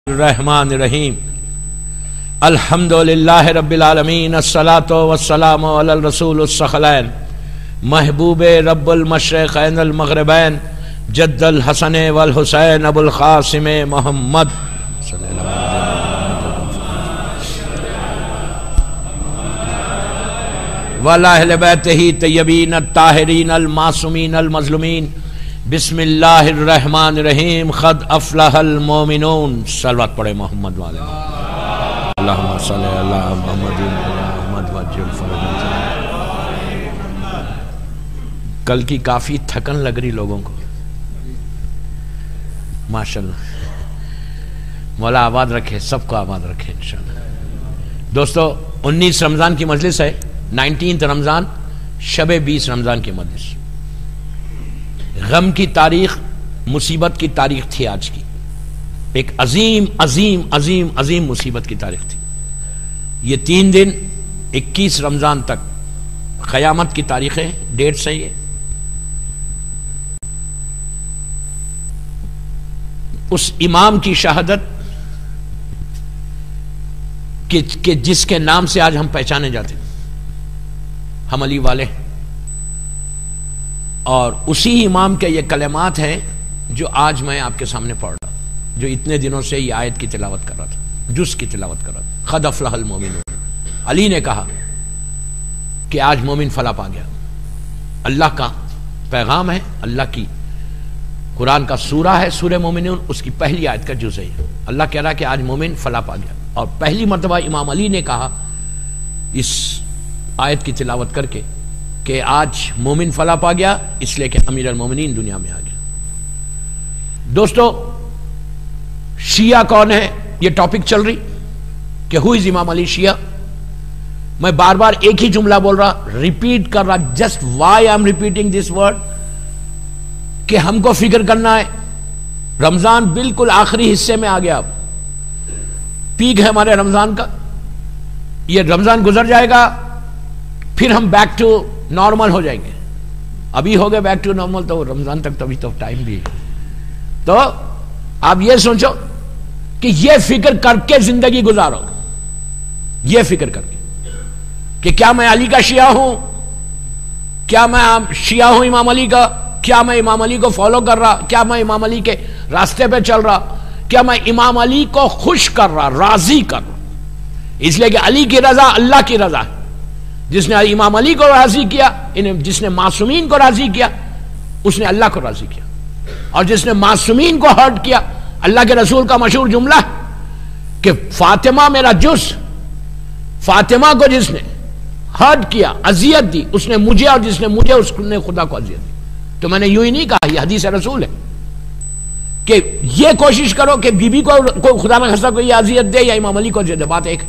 الرحمن الرحیم الحمدللہ رب العالمین الصلاۃ والسلام علی الرسول الثقلین محبوب رب المشرقین المغربین جد الحسن والحسین ابو القاسم محمد وعلی اہل بیتہ طیبین الطاہرین المعصومین المظلومین بسم اللہ الرحمن الرحیم قد افلح المومنون صلوات پڑھے محمد والے اللہم صلی اللہ محمد وجل فرج کل کی کافی تھکن لگ رہی لوگوں کو ماشاءاللہ مولا آباد رکھے سب کو آباد رکھے انشاءاللہ دوستو 19 رمضان کی مجلس ہے 19 رمضان شب 20 رمضان کی مجلس غم کی تاریخ مصیبت کی تاریخ تھی آج کی ایک عظیم عظیم عظیم عظیم مصیبت کی تاریخ تھی یہ 3 دن 21 رمضان تک قیامت کی تاریخیں ڈیٹ صحیح ہے اس امام کی شہادت کہ جس کے نام سے آج ہم پہچانے جاتے ہم علی والے اور اسی امام کے یہ کلمات ہیں جو آج میں آپ کے سامنے پڑھ رہا جو اتنے دنوں سے یہ آیت کی تلاوت کر رہا تھا جز کی تلاوت کر رہا تھا قد افلح المومنون علی نے کہا کہ آج مومن فلاح پا گیا اللہ کا پیغام ہے اللہ کی قرآن کا سورہ ہے سورہ مومنون اس کی پہلی آیت کا جز ہے اللہ کہہ رہا کہ آج مومن فلاح پا گیا اور پہلی مرتبہ امام علی نے کہا اس آیت کی تلاوت کر کے کہ آج مومن فلاح پا گیا اس لیے کہ امیر المومنین دنیا میں آ گیا دوستو شیعہ کون ہے یہ ٹاپک چل رہی کہ ہو از امام علی شیعہ میں بار بار ایک ہی جملہ بول رہا ریپیٹ کر رہا just why I am repeating this word کہ ہم کو فکر کرنا ہے رمضان بالکل آخری حصے میں آ گیا اب پیک ہے ہمارے رمضان کا یہ رمضان گزر جائے گا پھر ہم بیک ٹو نارمل ہو جائیں گے ابھی ہو گئے بیک ٹو نارمل تو رمضان تک تو ابھی تو ٹائم بھی ہے تو آپ یہ سوچو کہ یہ فکر کر کے زندگی گزارو یہ فکر کر کے کہ کیا میں علی کا شیعہ ہوں کیا میں شیعہ ہوں امام علی کا کیا میں امام علی کو فالو کر رہا کیا میں امام علی کے راستے پہ چل رہا کیا میں امام علی کو خوش کر رہا راضی کر رہا اس لیے کہ علی کی رضا اللہ کی رضا ہے جس نے امام علی کو راضی کیا جس نے معصومین کو راضی کیا اس نے اللہ کو راضی کیا اور جس نے معصومین کو ہرٹ کیا اللہ کے رسول کا مشہور جملہ کہ فاطمہ میرا جز فاطمہ کو جس نے ہرٹ کیا اذیت دی اس نے مجھے اور جس نے مجھے اس نے خدا کو اذیت دی تو میں نے یوں ہی نہیں کہا یہ حدیث رسول ہے کہ یہ کوشش کرو کہ بی بی کو خدا نہ خاصہ کوئی اذیت دے یا امام علی کو اذیت دے بات ایک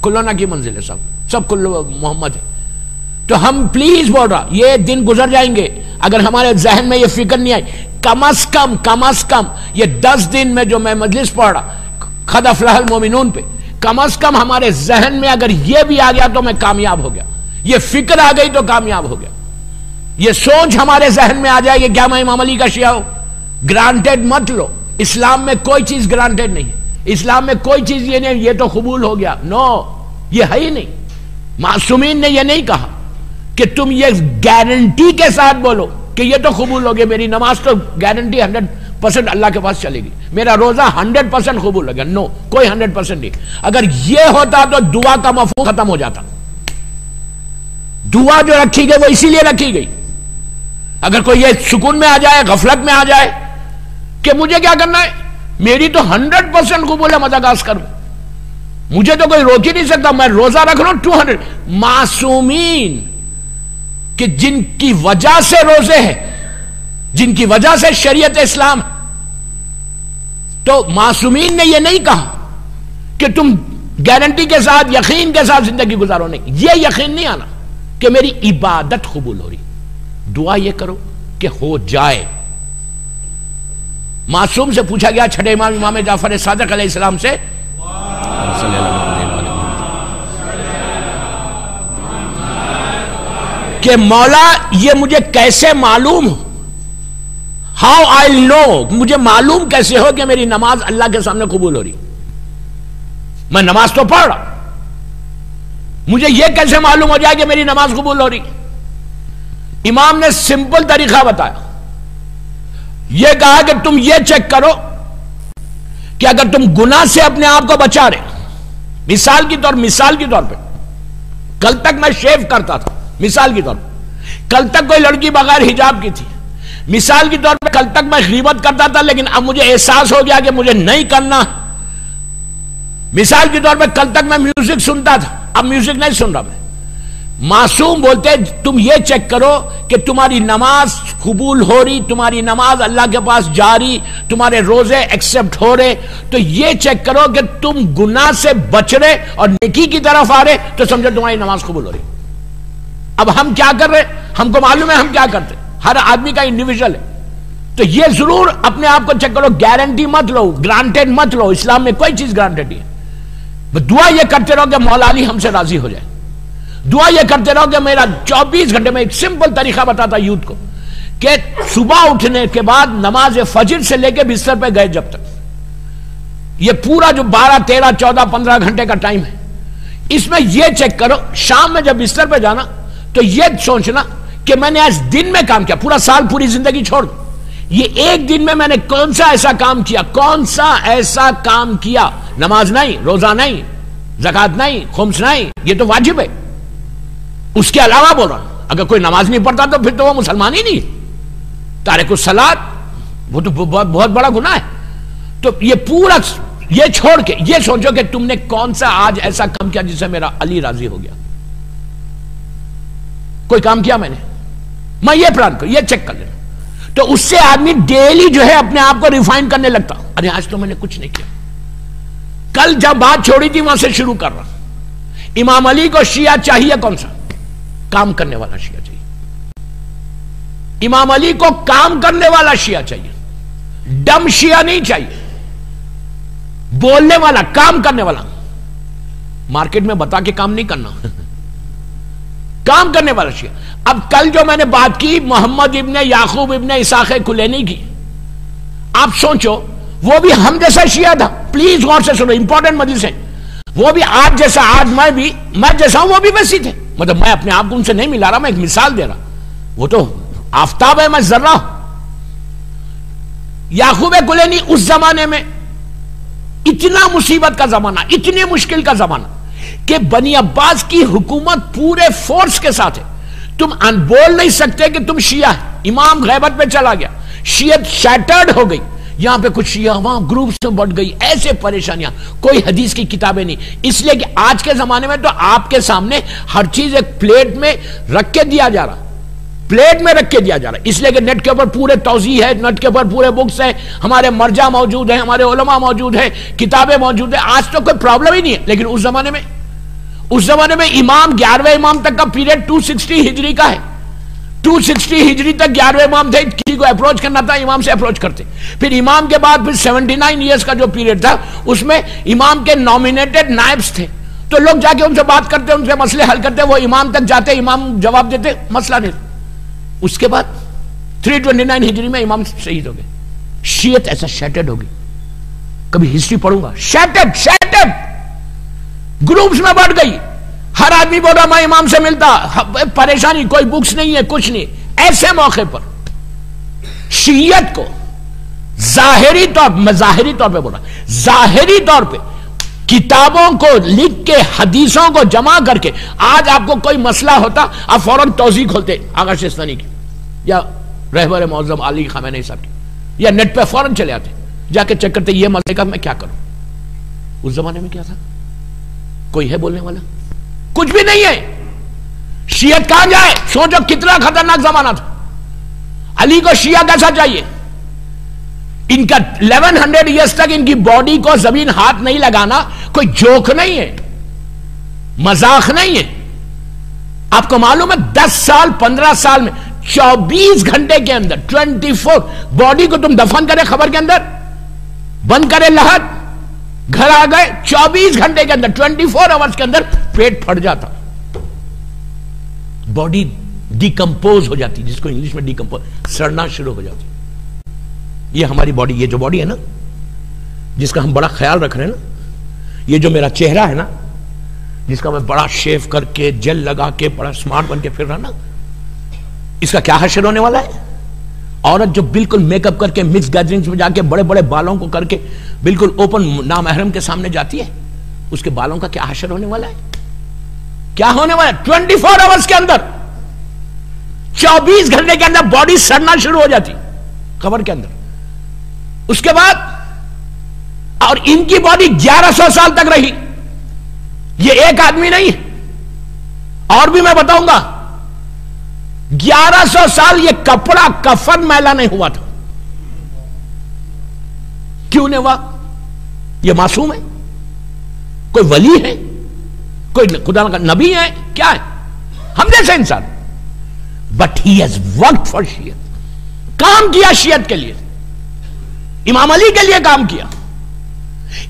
کلونا کی منزل ہے سب کلو محمد ہے تو ہم پلیز بول رہا یہ دن گزر جائیں گے اگر ہمارے ذہن میں یہ فکر نہیں آئی کم از کم یہ 10 دن میں جو میں مجلس پڑھ رہا قد افلح المومنون پہ کم از کم ہمارے ذہن میں اگر یہ بھی آ گیا تو میں کامیاب ہو گیا یہ فکر آ گئی تو کامیاب ہو گیا یہ سوچ ہمارے ذہن میں آ جائے کہ کیا میں امام علی کا شیعہ ہوں گرانٹیڈ مت لو اسلام میں کوئی چیز گرانٹیڈ نہیں ہے اسلام میں کوئی چیز یہ نہیں یہ تو قبول ہو گیا نو یہ ہے ہی نہیں معصومین نے یہ نہیں کہا کہ تم یہ گارنٹی کے ساتھ بولو کہ یہ تو قبول ہو گیا میری نماز تو گارنٹی 100% اللہ کے پاس چلے گی میرا روزہ 100% قبول ہو گیا نو کوئی 100% نہیں اگر یہ ہوتا تو دعا کا مفہوم ختم ہو جاتا دعا جو رکھی گئی وہ اسی لیے رکھی گئی اگر کوئی یہ سکون میں آ جائے غفلت میں آ جائے کہ مجھے کیا کرنا ہے میری تو 100% قبول ہے مداگاس کروں مجھے تو کوئی روک ہی نہیں سکتا میں روزہ رکھ رہا ہوں 200 معصومین کہ جن کی وجہ سے روزے ہیں جن کی وجہ سے شریعت اسلام تو معصومین نے یہ نہیں کہا کہ تم گارنٹی کے ساتھ یقین کے ساتھ زندگی گزارو نہیں یہ یقین نہیں آنا کہ میری عبادت قبول ہو رہی دعا یہ کرو کہ ہو جائے معصوم سے پوچھا گیا چھٹے امام جعفر صادق علیہ السلام سے کہ مولا یہ مجھے کیسے معلوم ہاؤ آئی نو، مجھے معلوم کیسے ہو کہ میری نماز اللہ کے سامنے قبول ہو رہی؟ میں نماز تو پڑھ رہا، مجھے یہ کیسے معلوم ہو جائے کہ میری نماز قبول ہو رہی؟ امام نے سمپل طریقہ بتایا، یہ کہا کہ تم یہ چیک کرو کہ اگر تم گناہ سے اپنے آپ کو بچا رہے، مثال کی طور پہ کل تک میں شیو کرتا تھا، مثال کی طور پہ کل تک کوئی لڑکی بغیر حجاب کی تھی، مثال کی طور پہ کل تک میں غیبت کرتا تھا لیکن اب مجھے احساس ہو گیا کہ مجھے نہیں کرنا، مثال کے طور پہ کل تک میں میوزک سنتا تھا، اب میوزک نہیں سن رہا میں۔ معصوم بولتے تم یہ چیک کرو کہ تمہاری نماز قبول ہو رہی، تمہاری نماز اللہ کے پاس جاری، تمہارے روزے ایکسپٹ ہو رہے، تو یہ چیک کرو کہ تم گناہ سے بچ رہے اور نیکی کی طرف آ رہے تو سمجھو تمہاری نماز قبول ہو رہی۔ اب ہم کیا کر رہے؟ ہم کو معلوم ہے ہم کیا کرتے، ہر آدمی کا انڈیویجول ہے، تو یہ ضرور اپنے آپ کو چیک کرو، گارنٹی مت لو، گرانٹیڈ مت لو، اسلام میں کوئی چیز گرانٹیڈ نہیں ہے۔ دعا یہ کرتے رہو کہ مولا علی ہم سے راضی ہو جائے، دعا یہ کرتے رہو کہ میرا 24 گھنٹے میں، ایک سمپل طریقہ بتاتا یوتھ کو کہ صبح اٹھنے کے بعد نماز فجر سے لے کے بستر پہ گئے جب تک، یہ پورا جو 12 13 14 15 گھنٹے کا ٹائم ہے، اس میں یہ چیک کرو شام میں جب بستر پہ جانا تو یہ سوچنا کہ میں نے آج دن میں کام کیا، پورا سال پوری زندگی چھوڑ دو، یہ ایک دن میں نے کون سا ایسا کام کیا، کون سا ایسا کام کیا، نماز نہیں، روزہ نہیں، زکوٰۃ نہیں، خمس نہیں، یہ تو واجب ہے، اس کے علاوہ بول رہا ہوں اگر کوئی نماز نہیں پڑھتا تو پھر تو وہ مسلمان ہی نہیں، تارک الصلاۃ وہ تو بہت بڑا گناہ ہے۔ تو یہ پورا یہ چھوڑ کے یہ سوچو کہ تم نے کون سا آج ایسا کام کیا جس سے میرا علی راضی ہو گیا، کوئی کام کیا میں نے، میں یہ پلان کروں، یہ چیک کر لینا، تو اس سے آدمی ڈیلی جو ہے اپنے آپ کو ریفائن کرنے لگتا، ارے آج تو میں نے کچھ نہیں کیا، کل جب بات چھوڑی تھی وہاں سے شروع کر رہا۔ امام علی کو شیعہ چاہیے کون سا؟ کام کرنے والا شیعہ چاہیے، امام علی کو کام کرنے والا شیعہ چاہیے، ڈم شیعہ نہیں چاہیے، بولنے والا، کام کرنے والا، مارکیٹ میں بتا کے کام نہیں کرنا، کام کرنے والا شیعہ۔ اب کل جو میں نے بات کی محمد ابن یعقوب ابن اسحاق کلینی کی، آپ سوچو وہ بھی ہم جیسا شیعہ تھا، پلیز غور سے سنو، امپورٹنٹ مجلس ہے، وہ بھی آج جیسا، آج میں جیسا ہوں وہ بھی ویسی تھے، مطلب میں اپنے آپ کو ان سے نہیں ملا رہا، میں ایک مثال دے رہا، وہ تو آفتاب ہے، میں ذرہ ہوں۔ یعقوب کلینی اس زمانے میں اتنا مصیبت کا زمانہ، اتنی مشکل کا زمانہ کہ بنی عباس کی حکومت پورے فورس کے ساتھ ہے، تم بول نہیں سکتے کہ تم شیعہ ہے، امام غیبت پہ چلا گیا، شیعت شیٹرڈ ہو گئی، یہاں پہ کچھ شیعہ وہاں گروپس میں بڑھ گئی، ایسے پریشانیاں، کوئی حدیث کی کتابیں نہیں، اس لیے کہ آج کے زمانے میں تو آپ کے سامنے ہر چیز ایک پلیٹ میں رکھ کے دیا جا رہا، پلیٹ میں رکھ کے دیا جا رہا ہے، اس لیے کہ نیٹ کے اوپر پورے توضیح ہے، نیٹ کے اوپر پورے بکس ہیں، ہمارے مرجع موجود ہیں، ہمارے علماء موجود ہیں، کتابیں موجود ہیں، آج تو کوئی پرابلم ہی نہیں ہے، لیکن اس زمانے میں امام 11ویں امام تک کا پیریڈ 260 ہجری کا ہے، 260 ہجری تک 11ویں امام تھے، کسی کو اپروچ کرنا تھا امام سے اپروچ کرتے، پھر امام کے بعد پھر 79 ایئرز کا جو پیریڈ تھا اس میں امام کے نامینیٹڈ نائبس تھے، تو لوگ جا کے ان سے بات کرتے، ان سے مسئلے حل کرتے، وہ امام تک جاتے، امام جواب دیتے، مسئلہ نہیں۔ اس کے بعد 329 ہجری میں امام شہید ہو گئے، شیعت ایسا شیٹرڈ ہوگی، کبھی ہسٹری پڑھوں گا، شیٹرڈ گروپس میں بڑھ گئی، ہر آدمی بول رہا میں امام سے ملتا، پریشانی، کوئی بکس نہیں ہے، کچھ نہیں، ایسے موقع پر شیعت کو ظاہری طور پہ بول رہا، ظاہری طور پہ کتابوں کو لکھ کے، حدیثوں کو جمع کر کے، آج آپ کو کوئی مسئلہ ہوتا آپ فوراً توضیح کھولتے آغا شستانی کی یا رہبر معظم علی خامنہئی صاحب کی، یا نیٹ پہ فوراً چلے آتے، جا کے چیک کرتے یہ مسئلے کا میں کیا کروں۔ اس زمانے میں کیا تھا؟ کوئی ہے بولنے والا؟ کچھ بھی نہیں ہے، شیعت کہاں جائے؟ سوچو کتنا خطرناک زمانہ تھا، علی کو شیعہ کیسا چاہیے؟ ان کا 1100 ایئرز تک ان کی باڈی کو زمین ہاتھ نہیں لگانا کوئی جوک نہیں ہے، مذاق نہیں ہے۔ آپ کو معلوم ہے 10 سال 15 سال میں 24 گھنٹے کے اندر 24 باڈی کو تم دفن کرے، خبر کے اندر بند کرے لحد، گھر آ گئے، 24 گھنٹے کے اندر 24 آورز کے اندر پیٹ پھٹ جاتا، باڈی ڈیکمپوز ہو جاتی، جس کو انگلش میں ڈیکمپوز، سڑنا شروع ہو جاتی۔ یہ ہماری باڈی، یہ جو باڈی ہے نا جس کا ہم بڑا خیال رکھ رہے ہیں نا، یہ جو میرا چہرہ ہے نا، جس کا میں بڑا شیف کر کے جیل لگا کے بڑا سمارٹ بن کے پھر رہا نا، اس کا کیا حشر ہونے والا ہے؟ عورت جو بالکل میک اپ کر کے مکس گیدرنگز میں جا کے بڑے بڑے بالوں کو کر کے بالکل اوپن نامحرم کے سامنے جاتی ہے، اس کے بالوں کا کیا حشر ہونے والا ہے؟ کیا ہونے والا ہے؟ 24 آورز کے اندر، 24 گھنٹے کے اندر باڈی سڑنا شروع ہو جاتی قبر کے اندر. اس کے بعد اور ان کی باڈی 1100 سال تک رہی. یہ ایک آدمی نہیں، اور بھی میں بتاؤں گا. 1100 سال یہ کپڑا کفن میلا نہیں ہوا تھا. کیوں نہیں ہوا؟ یہ معصوم ہے؟ کوئی ولی ہے؟ کوئی خدا کا نبی ہے؟ کیا ہے؟ ہم جیسے انسان. But he has worked for شیعت. کام کیا شیعت کے لیے، امام علی کے لیے کام کیا.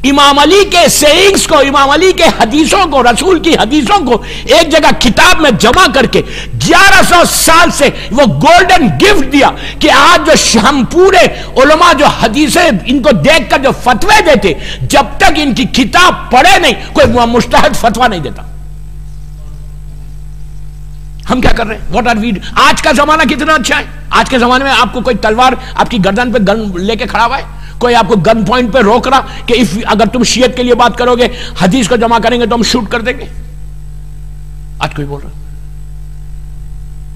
امام علی کے سیئنگز کو، امام علی کے حدیثوں کو، رسول کی حدیثوں کو ایک جگہ کتاب میں جمع کر کے 1100 سال سے وہ گولڈن گفٹ دیا کہ آج جو ہم پورے علماء جو حدیثیں ان کو دیکھ کر جو فتوے دیتے، جب تک ان کی کتاب پڑھے نہیں کوئی مجتہد فتویٰ نہیں دیتا. ہم کیا کر رہے ہیں؟ What are we? آج کا زمانہ کتنا اچھا ہے. آج کے زمانے میں آپ کو کوئی تلوار آپ کی گردن پہ گن لے کے کھڑا ہوا ہے، کوئی آپ کو گن پوائنٹ پہ روک رہا کہ اگر تم شیعت کے لیے بات کرو گے، حدیث کو جمع کریں گے تو ہم شوٹ کر دیں گے. آج کوئی بول رہا.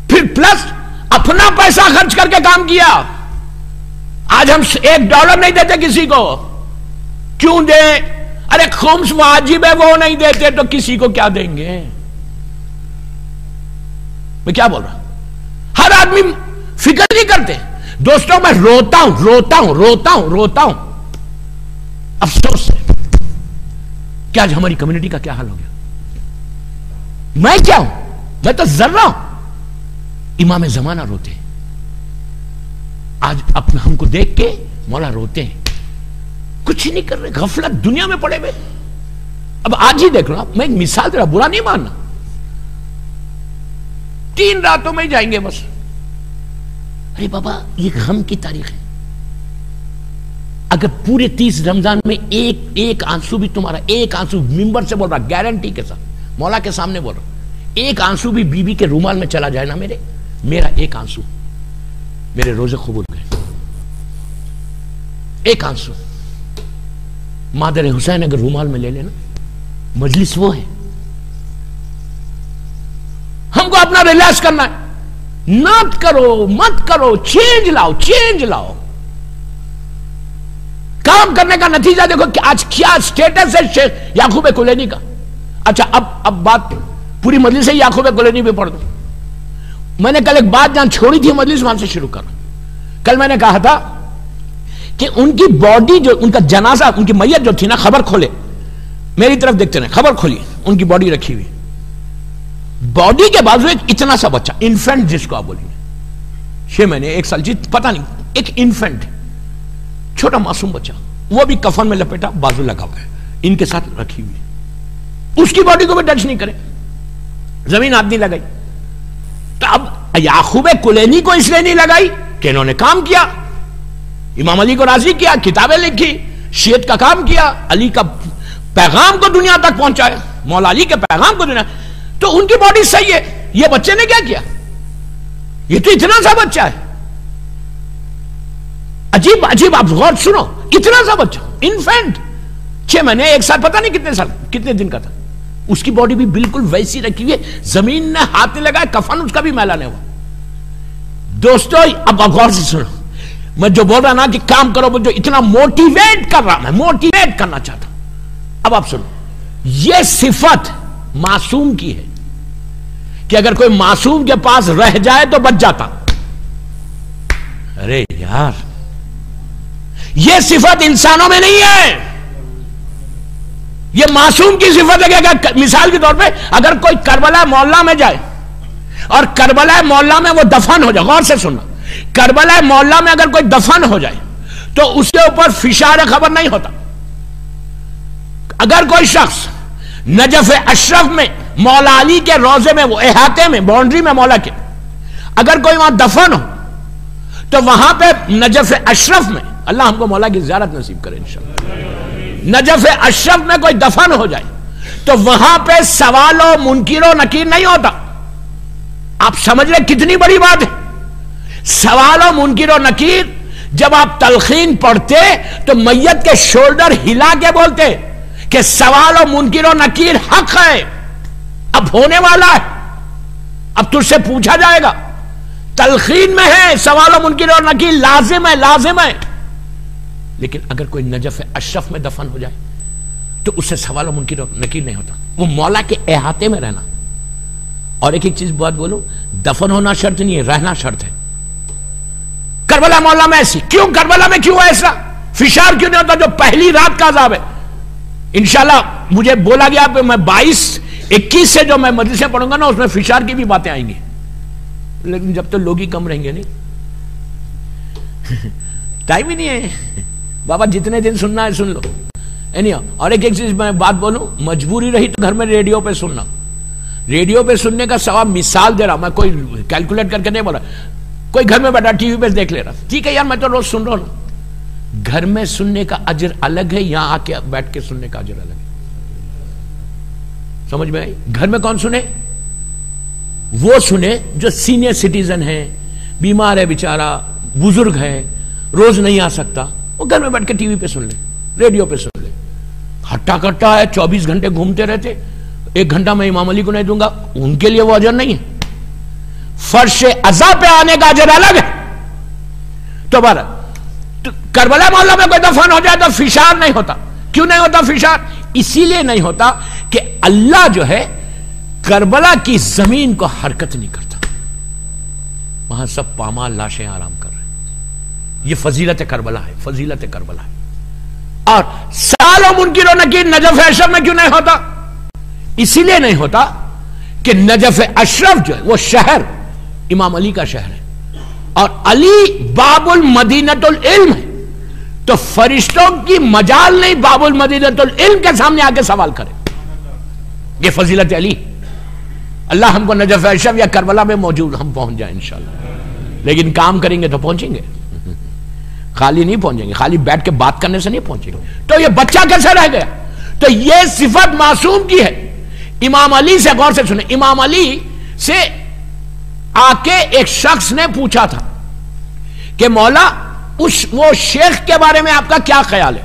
پھر پلس اپنا پیسہ خرچ کر کے کام کیا. آج ہم $1 نہیں دیتے کسی کو. کیوں دیں؟ ارے خمس واجب ہے وہ نہیں دیتے تو کسی کو کیا دیں گے؟ میں کیا بول رہا؟ ہر آدمی فکر نہیں کرتے. دوستوں میں روتا ہوں افسوس سے کہ آج ہماری کمیونٹی کا کیا حال ہو گیا. میں کیا ہوں؟ میں تو ذرہ ہوں. امام زمانہ روتے ہیں. آج اپنا ہم کو دیکھ کے مولا روتے ہیں. کچھ ہی نہیں کر رہے، غفلت دنیا میں پڑے ہوئے. اب آج ہی دیکھ رہا، میں ایک مثال دے رہا، برا نہیں ماننا. 3 راتوں میں ہی جائیں گے بس. ارے بابا یہ غم کی تاریخ ہے. اگر پورے 30 رمضان میں ایک آنسو بھی تمہارا، ایک آنسو ممبر سے بول رہا گارنٹی کے ساتھ، مولا کے سامنے بول رہا، ایک آنسو بھی بیوی کے رومال میں چلا جائے نا میرا ایک آنسو، میرے روزے قبول گئے. ایک آنسو مادر حسین اگر رومال میں لے لینا، مجلس وہ ہے. ہم کو اپنا ریلیکس کرنا ہے. مت کرو، چینج لاؤ. کام کرنے کا نتیجہ دیکھو کہ آج کیا سٹیٹس ہے شیخ یعقوب کلینی کا. اچھا اب بات پوری مجلس سے یعقوب کلینی پہ پڑھ دوں. میں نے کل ایک بات جہاں چھوڑی تھی مجلس وہاں سے شروع کر. کل میں نے کہا تھا کہ ان کی باڈی جو ان کا جنازہ، ان کی میت جو تھی نا، خبر کھولے میری طرف دیکھتے رہے، خبر کھولی، ان کی باڈی رکھی ہوئی. باڈی کے بازو ایک اتنا سا بچہ، انفینٹ جس کو آپ بولیں گے، 6 مہینے 1 سال پتہ نہیں، ایک انفینٹ چھوٹا معصوم بچہ، وہ بھی کفن میں لپیٹا، بازو لگا ہوا ہے، ان کے ساتھ رکھی ہوئی. اس کی باڈی کو بھی ٹچ نہیں کرے، زمین ہاتھ نہیں لگائی. تو اب یعقوب کلینی کو اس لیے نہیں لگائی کہ انہوں نے کام کیا، امام علی کو راضی کیا، کتابیں لکھی، شیعت کا کام کیا، علی کا پیغام کو دنیا تک پہنچایا، مولا علی کے پیغام کو دنیا. تو ان کی باڈی صحیح ہے. یہ بچے نے کیا کیا؟ یہ تو اتنا سا بچہ ہے. عجیب آپ غور سنو، اتنا سا بچہ انفینٹ، 6 مہینے 1 سال پتہ نہیں کتنے دن کا تھا. اس کی باڈی بھی بالکل ویسی رکھی ہوئی ہے، زمین نے ہاتھ نہیں لگایا، کفن اس کا بھی میلا نہیں ہوا. دوستو اب غور سے سنو، میں جو بول رہا نا کہ کام کرو، جو اتنا موٹیویٹ کر رہا، میں موٹیویٹ کرنا چاہتا ہوں. اب آپ سنو، یہ صفت معصوم کی ہے کہ اگر کوئی معصوم کے پاس رہ جائے تو بچ جاتا. ارے یار یہ صفت انسانوں میں نہیں ہے، یہ معصوم کی صفت ہے. کہ اگر مثال کے طور پہ اگر کوئی کربلا محلہ میں جائے اور کربلا محلہ میں وہ دفن ہو جائے، غور سے سننا، کربلا محلہ میں اگر کوئی دفن ہو جائے تو اس کے اوپر فشار خبر نہیں ہوتا. اگر کوئی شخص نجف اشرف میں مولا علی کے روضے میں، وہ احاطے میں، باؤنڈری میں مولا کے، اگر کوئی وہاں دفن ہو تو وہاں پہ نجف اشرف میں، اللہ ہم کو مولا کی زیارت نصیب کرے انشاءاللہ، نجف اشرف میں کوئی دفن ہو جائے تو وہاں پہ سوال و منکر و نکیر نہیں ہوتا. آپ سمجھ لیں کتنی بڑی بات ہے. سوال و منکر و نکیر جب آپ تلخین پڑھتے تو میت کے شولڈر ہلا کے بولتے کہ سوال و منکر و نکیر حق ہے، اب ہونے والا ہے، اب تجھ سے پوچھا جائے گا. تلخین میں ہے سوال و منکر و نکیر، لازم ہے، لازم ہے. لیکن اگر کوئی نجف اشرف میں دفن ہو جائے تو اس سے سوال و منکر و نکیر نہیں ہوتا. وہ مولا کے احاطے میں رہنا. اور ایک چیز بات بولوں، دفن ہونا شرط نہیں ہے، رہنا شرط ہے. کربلا مولا میں ایسی کیوں، کربلا میں کیوں ایسا فشار کیوں نہیں ہوتا جو پہلی رات کا عذاب ہے؟ انشاءاللہ مجھے بولا گیا کہ میں 22-21 سے جو میں مجلسیں پڑھوں گا نا اس میں فشار کی بھی باتیں آئیں گی، لیکن جب تو لوگ ہی کم رہیں گے نہیں، ٹائم ہی نہیں ہے. بابا جتنے دن سننا ہے سن لو. اور ایک چیز میں بات بولوں، مجبوری رہی تو گھر میں ریڈیو پہ سننا. ریڈیو پہ سننے کا ثواب مثال دے رہا ہوں میں، کوئی کیلکولیٹ کر کے نہیں بولا. کوئی گھر میں بیٹھا ٹی وی پہ دیکھ لے رہا، ٹھیک ہے یار میں تو روز سن رہا ہوں. گھر میں سننے کا اجر الگ ہے، یہاں آ کے بیٹھ کے سننے کا اجر الگ ہے. سمجھ میں آئی؟ گھر میں کون سنے؟ وہ سنے جو سینئر سٹیزن ہے، بیمار ہے بیچارہ، بزرگ ہے، روز نہیں آ سکتا، وہ گھر میں بیٹھ کے ٹی وی پہ سن لے، ریڈیو پہ سن لے. ہٹا کٹا ہے، 24 گھنٹے گھومتے رہتے، 1 گھنٹہ میں امام علی کو نہیں دوں گا، ان کے لیے وہ اجر نہیں ہے. فرش عزا پہ آنے کا اجر الگ ہے. تو کربلا مولا میں کوئی دفن ہو جائے تو فشار نہیں ہوتا. کیوں نہیں ہوتا فشار؟ اسی لیے نہیں ہوتا کہ اللہ جو ہے کربلا کی زمین کو حرکت نہیں کرتا، وہاں سب پامال لاشیں آرام کر رہے ہیں. یہ فضیلت کربلا ہے، فضیلت کربلا ہے. اور سال و منکر و نکیر نجف اشرف میں کیوں نہیں ہوتا؟ اسی لیے نہیں ہوتا کہ نجف اشرف جو ہے وہ شہر امام علی کا شہر ہے، اور علی باب المدینۃ العلم ہے، تو فرشتوں کی مجال نہیں باب المدینۃ العلم کے سامنے آ کے سوال کرے. یہ فضیلت علی. اللہ ہم کو نجف اشرف یا کربلا میں موجود ہم پہنچ جائیں انشاءاللہ. لیکن کام کریں گے تو پہنچیں گے، خالی نہیں پہنچیں گے، خالی بیٹھ کے بات کرنے سے نہیں پہنچیں گے. تو یہ بچہ کیسے رہ گیا؟ تو یہ صفت معصوم کی ہے. امام علی سے غور سے سنیں، امام علی سے آ کے ایک شخص نے پوچھا تھا کہ مولا وہ شیخ کے بارے میں آپ کا کیا خیال ہے؟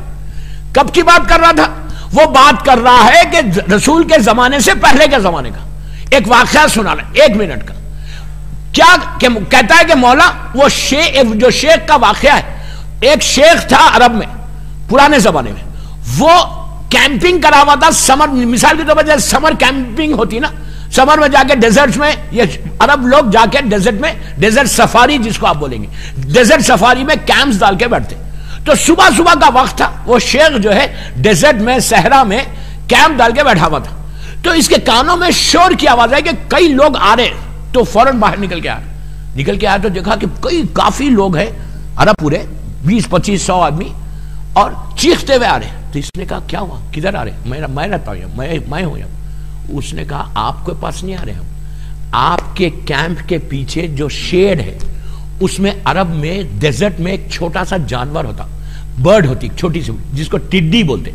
کب کی بات کر رہا تھا؟ وہ بات کر رہا ہے کہ رسول کے زمانے سے پہلے کے زمانے کا ایک واقعہ سنا رہا ہے 1 منٹ کا. کیا کہتا ہے کہ مولا وہ جو شیخ کا واقعہ ہے، ایک شیخ تھا عرب میں پرانے زمانے میں، وہ کیمپنگ کرا ہوا تھا. سمر مثال کے طور پر جیسے سمر کیمپنگ ہوتی نا، سمر میں جا کے ڈیزرٹ میں، یہ عرب لوگ جا کے ڈیزرٹ میں، ڈیزرٹ سفاری جس کو آپ بولیں گے، ڈیزرٹ سفاری میں کیمپس ڈال کے بیٹھتے. تو صبح صبح کا وقت تھا، وہ شیخ جو ہے ڈیزرٹ میں صحرا میں کیمپ ڈال کے بیٹھا ہوا تھا. تو اس کے کانوں میں شور کی آواز ہے کہ کئی لوگ آ رہے، تو فوراً باہر نکل کے آیا تو دیکھا کہ کافی لوگ ہیں عرب پورے 20-25-100 آدمی، اور چیختے ہوئے آ رہے. تو اس نے کہا کیا ہوا، کدھر آ رہے؟ میں رہتا ہوں، میں ہوں. اس نے کہا آپ کے پاس نہیں آ رہے ہم، آپ کے کیمپ کے پیچھے جو شیڈ ہے اس میں عرب میں ڈیزرٹ میں ایک چھوٹا سا جانور ہوتا، برڈ ہوتی چھوٹی سی جس کو ٹڈی بولتے،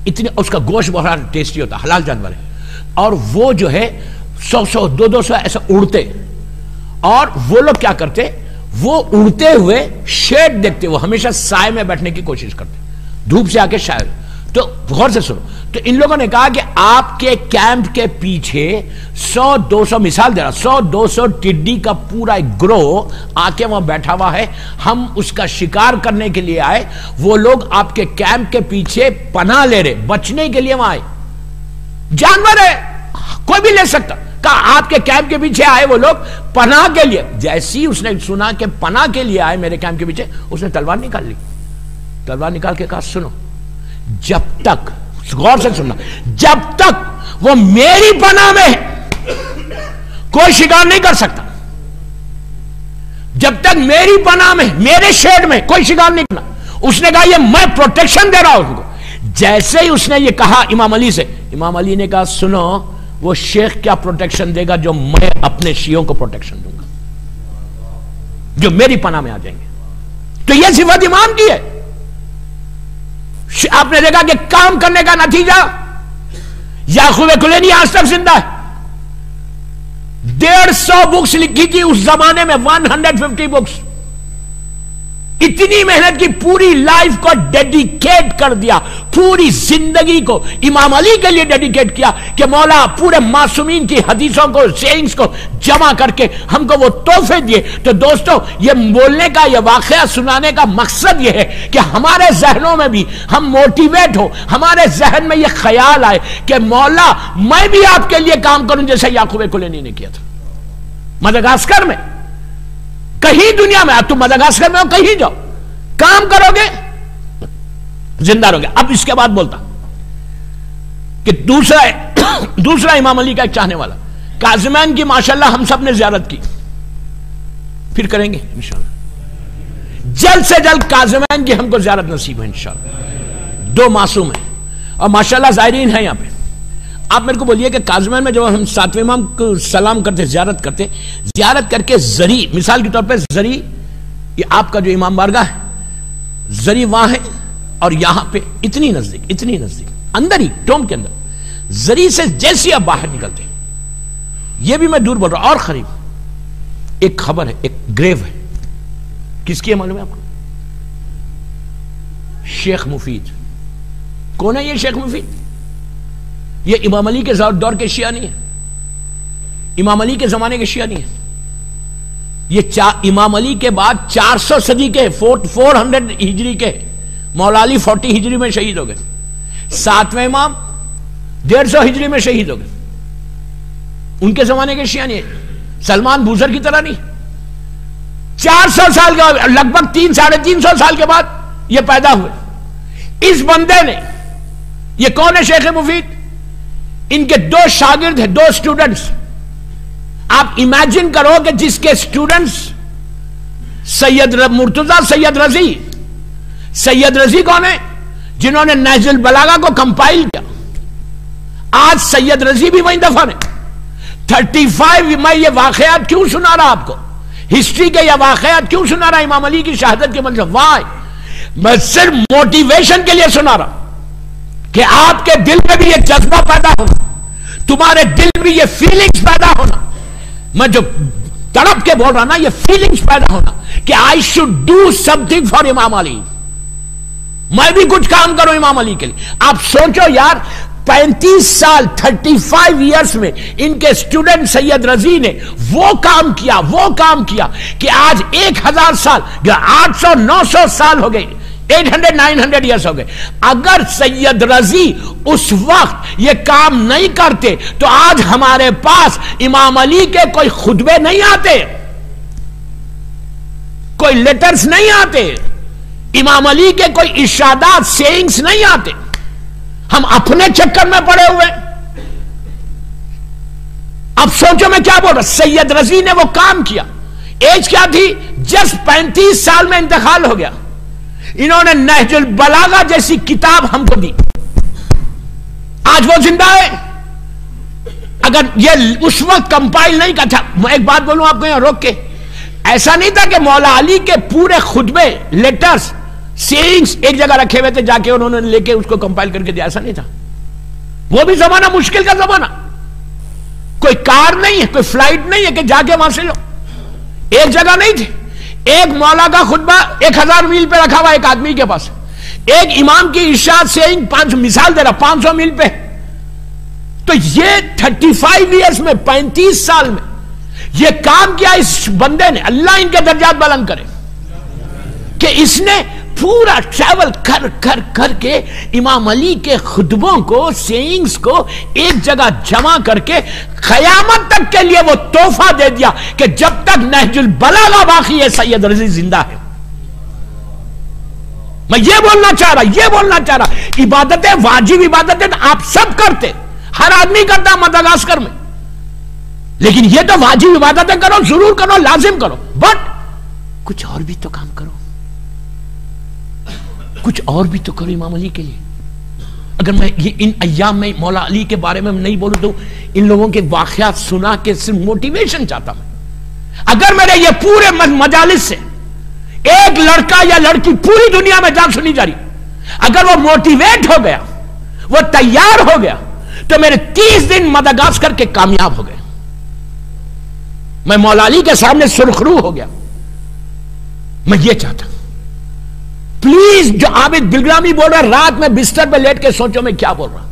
اتنے اس کا گوشت بہت ٹیسٹی ہوتا، حلال جانور ہے. اور وہ جو ہے 100-200 ایسا اڑتے، اور وہ لوگ کیا کرتے، وہ اڑتے ہوئے شیڈ دیکھتے، وہ ہمیشہ سائے میں بیٹھنے کی کوشش کرتے، دھوپ سے آ کے شاید. تو غور سے سنو، تو ان لوگوں نے کہا کہ آپ کے کیمپ کے پیچھے 100-200 مثال دے رہا 100-200 ٹڈی کا پورا ایک گروہ آ کے وہاں بیٹھا ہوا ہے، ہم اس کا شکار کرنے کے لیے آئے. وہ لوگ آپ کے کیمپ کے پیچھے پناہ لے رہے، بچنے کے لیے وہاں آئے. جانور ہے کوئی بھی لے سکتا، کہا آپ کے کیمپ کے پیچھے آئے وہ لوگ پناہ کے لیے. جیسی اس نے سنا کہ پناہ کے لیے آئے میرے کیمپ کے پیچھے، اس نے تلوار نکال لی. تلوار نکال کے کہا سنو، جب تک، غور سے سننا، جب تک وہ میری پناہ میں ہے کوئی شکار نہیں کر سکتا. جب تک میری پناہ میں، میرے شیڈ میں کوئی شکار نہیں کرنا. اس نے کہا یہ میں پروٹیکشن دے رہا ہوں ان کو. جیسے ہی اس نے یہ کہا امام علی سے، امام علی نے کہا سنو، وہ شیخ کیا پروٹیکشن دے گا جو میں اپنے شیعوں کو پروٹیکشن دوں گا، جو میری پناہ میں آ جائیں گے. تو یہ صفت امام کی ہے. آپ نے دیکھا کہ کام کرنے کا نتیجہ یعقوب کلینی آج تک زندہ ہے. 150 بکس لکھی تھی اس زمانے میں, 150 بکس. اتنی محنت کی, پوری لائف کو ڈیڈیکیٹ کر دیا, پوری زندگی کو امام علی کے لیے ڈیڈیکیٹ کیا کہ مولا پورے معصومین کی حدیثوں کو, سیئنگز کو جمع کر کے ہم کو وہ تحفے دیے. تو دوستو یہ بولنے کا, یہ واقعہ سنانے کا مقصد یہ ہے کہ ہمارے ذہنوں میں بھی ہم موٹیویٹ ہو, ہمارے ذہن میں یہ خیال آئے کہ مولا میں بھی آپ کے لیے کام کروں جیسے یعقوب کلینی نے کیا تھا مدغاسکر میں. کہیں دنیا میں, آپ تم مدغاسکر میں ہو, کہیں جاؤ, کام کرو گے زندہ رہو گے. اب اس کے بعد بولتا کہ دوسرا امام علی کا ایک چاہنے والا, کاظمین کی ماشاءاللہ ہم سب نے زیارت کی, پھر کریں گے انشاءاللہ. جلد سے جلد کاظمین کی ہم کو زیارت نصیب ہے انشاءاللہ. 2 معصوم ہیں اور ماشاءاللہ زائرین ہیں یہاں پہ. آپ میرے کو بولیے کہ کاظمین میں جب ہم 7ویں امام کو سلام کرتے, زیارت کرتے, زیارت کر کے زری, مثال کے طور پہ زری, یہ آپ کا جو امام بارگاہ ہے, زری وہاں ہے اور یہاں پہ اتنی نزدیک اندر ہی ٹوم کے اندر, زری سے جیسے آپ باہر نکلتے ہیں, یہ بھی میں دور بول رہا ہوں, اور قریب ایک خبر ہے, ایک گریو ہے, کس کی ہے معلوم ہے آپ کو؟ شیخ مفید. کون ہے یہ شیخ مفید؟ یہ امام علی کے دور کے شیعہ نہیں ہے, امام علی کے زمانے کے شیعہ نہیں ہے. یہ امام علی کے بعد 400 صدی کے, 400 ہجری کے, مولا علی 40 ہجری میں شہید ہو گئے. 7ویں امام 150 ہجری میں شہید ہو گئے. ان کے زمانے کے شیعہ نہیں ہے, سلمان بوزر کی طرح نہیں. 400 سال کے, لگ بھگ 300-350 سال کے بعد یہ پیدا ہوئے. اس بندے نے, یہ کون ہے شیخ مفید؟ ان کے 2 شاگرد ہیں, 2 اسٹوڈنٹس. آپ امیجن کرو کہ جس کے اسٹوڈنٹس سید مرتضی, سید رضی کون ہے؟ جنہوں نے نہج البلاغہ کو کمپائل کیا. آج سید رضی بھی وہیں دفن ہے. 35 میں یہ واقعات کیوں سنا رہا آپ کو, ہسٹری کے یہ واقعات کیوں سنا رہا امام علی کی شہادت کے منظر؟ وائی, میں صرف موٹیویشن کے لیے سنا رہا کہ آپ کے دل میں بھی یہ جذبہ پیدا ہونا, تمہارے دل میں بھی یہ فیلنگز پیدا ہونا. میں جو تڑپ کے بول رہا نا, یہ فیلنگز پیدا ہونا کہ I should do some thing for امام علی, میں بھی کچھ کام کروں امام علی کے لیے. آپ سوچو یار, 35 سال 35 ایئرس میں ان کے اسٹوڈنٹ سید رضی نے وہ کام کیا کہ آج 1000 سال, 800-900 سال ہو گئے, 800-900 ایئرس ہو گئے. اگر سید رضی اس وقت یہ کام نہیں کرتے تو آج ہمارے پاس امام علی کے کوئی خطبے نہیں آتے, کوئی لیٹرز نہیں آتے, امام علی کے کوئی ارشادات, سیئنگز نہیں آتے. ہم اپنے چکر میں پڑے ہوئے. اب سوچو میں کیا بول رہا, سید رضی نے وہ کام کیا. ایج کیا تھی؟ جسٹ 35 سال میں انتقال ہو گیا. انہوں نے نہج البلاغہ جیسی کتاب ہم کو دی, آج وہ زندہ ہے. اگر یہ اس وقت کمپائل نہیں کرتا, میں ایک بات بولوں آپ کو یہاں روک کے, ایسا نہیں تھا کہ مولا علی کے پورے خطبے, لیٹرز, سیئنگز ایک جگہ رکھے ہوئے تھے, جا کے انہوں نے لے کے اس کو کمپائل کر کے دیا, ایسا نہیں تھا. وہ بھی زمانہ مشکل کا زمانہ, کوئی کار نہیں ہے, کوئی فلائٹ نہیں ہے کہ جا کے وہاں سے لو, ایک جگہ نہیں تھی. ایک مولا کا خطبہ 1000 میل پہ رکھا ہوا ایک آدمی کے پاس, ایک امام کی ارشاد سیئنگ 5 مثال دے رہا 500 میل پہ. تو یہ 35 ایئرس میں, 35 سال میں یہ کام کیا اس بندے نے, اللہ ان کے درجات بلند کرے, کہ اس نے پورا ٹریول کر کے امام علی کے خطبوں کو, سیئنگز کو ایک جگہ جمع کر کے قیامت تک کے لیے وہ تحفہ دے دیا کہ جب تک نہج البلاغہ باقی ہے سید رضی زندہ ہے. میں یہ بولنا چاہ رہا, عبادتیں, واجب عبادتیں آپ سب کرتے, ہر آدمی کرتا مدغاسکر میں, لیکن یہ تو واجب عبادتیں کرو, ضرور کرو, لازم کرو, بٹ کچھ اور بھی تو کام کرو, کچھ اور بھی تو کرو امام علی کے لیے. اگر میں یہ ان ایام میں مولا علی کے بارے میں نہیں بولوں تو ان لوگوں کے واقعات سنا کے صرف موٹیویشن چاہتا میں. اگر میرے یہ پورے مجالس سے ایک لڑکا یا لڑکی پوری دنیا میں جان سنی جا رہی, اگر وہ موٹیویٹ ہو گیا، وہ تیار ہو گیا، تو میرے 30 دن مدغاسکر کے کامیاب ہو گئے. میں مولا علی کے سامنے سرخرو ہو گیا. میں یہ چاہتا ہوں، پلیز جو عابد بلگرامی بول رہا ہے، رات میں بستر پہ لیٹ کے سوچو میں کیا بول رہا ہوں.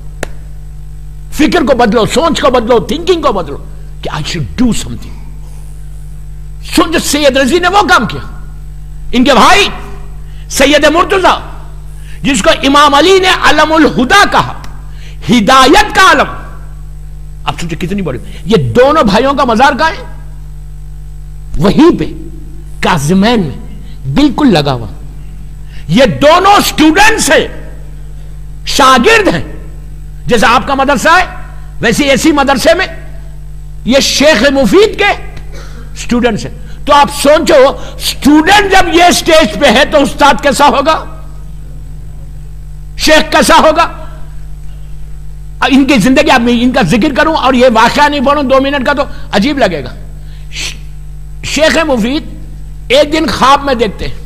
فکر کو بدلو، سوچ کو بدلو، تھنکنگ کو بدلو کہ I should do something. سوچ سید رضی نے وہ کام کیا. ان کے بھائی سید مرتضی، جس کو امام علی نے علم الہدا کہا، ہدایت کا علم. اب سوچو کتنی بڑی. یہ دونوں بھائیوں کا مزار کہاں ہے؟ وہیں پہ کاظمین میں بالکل لگا ہوا. یہ دونوں سٹوڈنٹس ہیں، شاگرد ہیں. جیسا آپ کا مدرسہ ہے ویسے اسی مدرسے میں یہ شیخ مفید کے سٹوڈنٹس ہیں. تو آپ سوچو سٹوڈنٹ جب یہ سٹیج پہ ہے تو استاد کیسا ہوگا، شیخ کیسا ہوگا. ان کی زندگی اب میں ان کا ذکر کروں اور یہ واقعہ نہیں پڑھوں 2 منٹ کا تو عجیب لگے گا. شیخ مفید ایک دن خواب میں دیکھتے ہیں،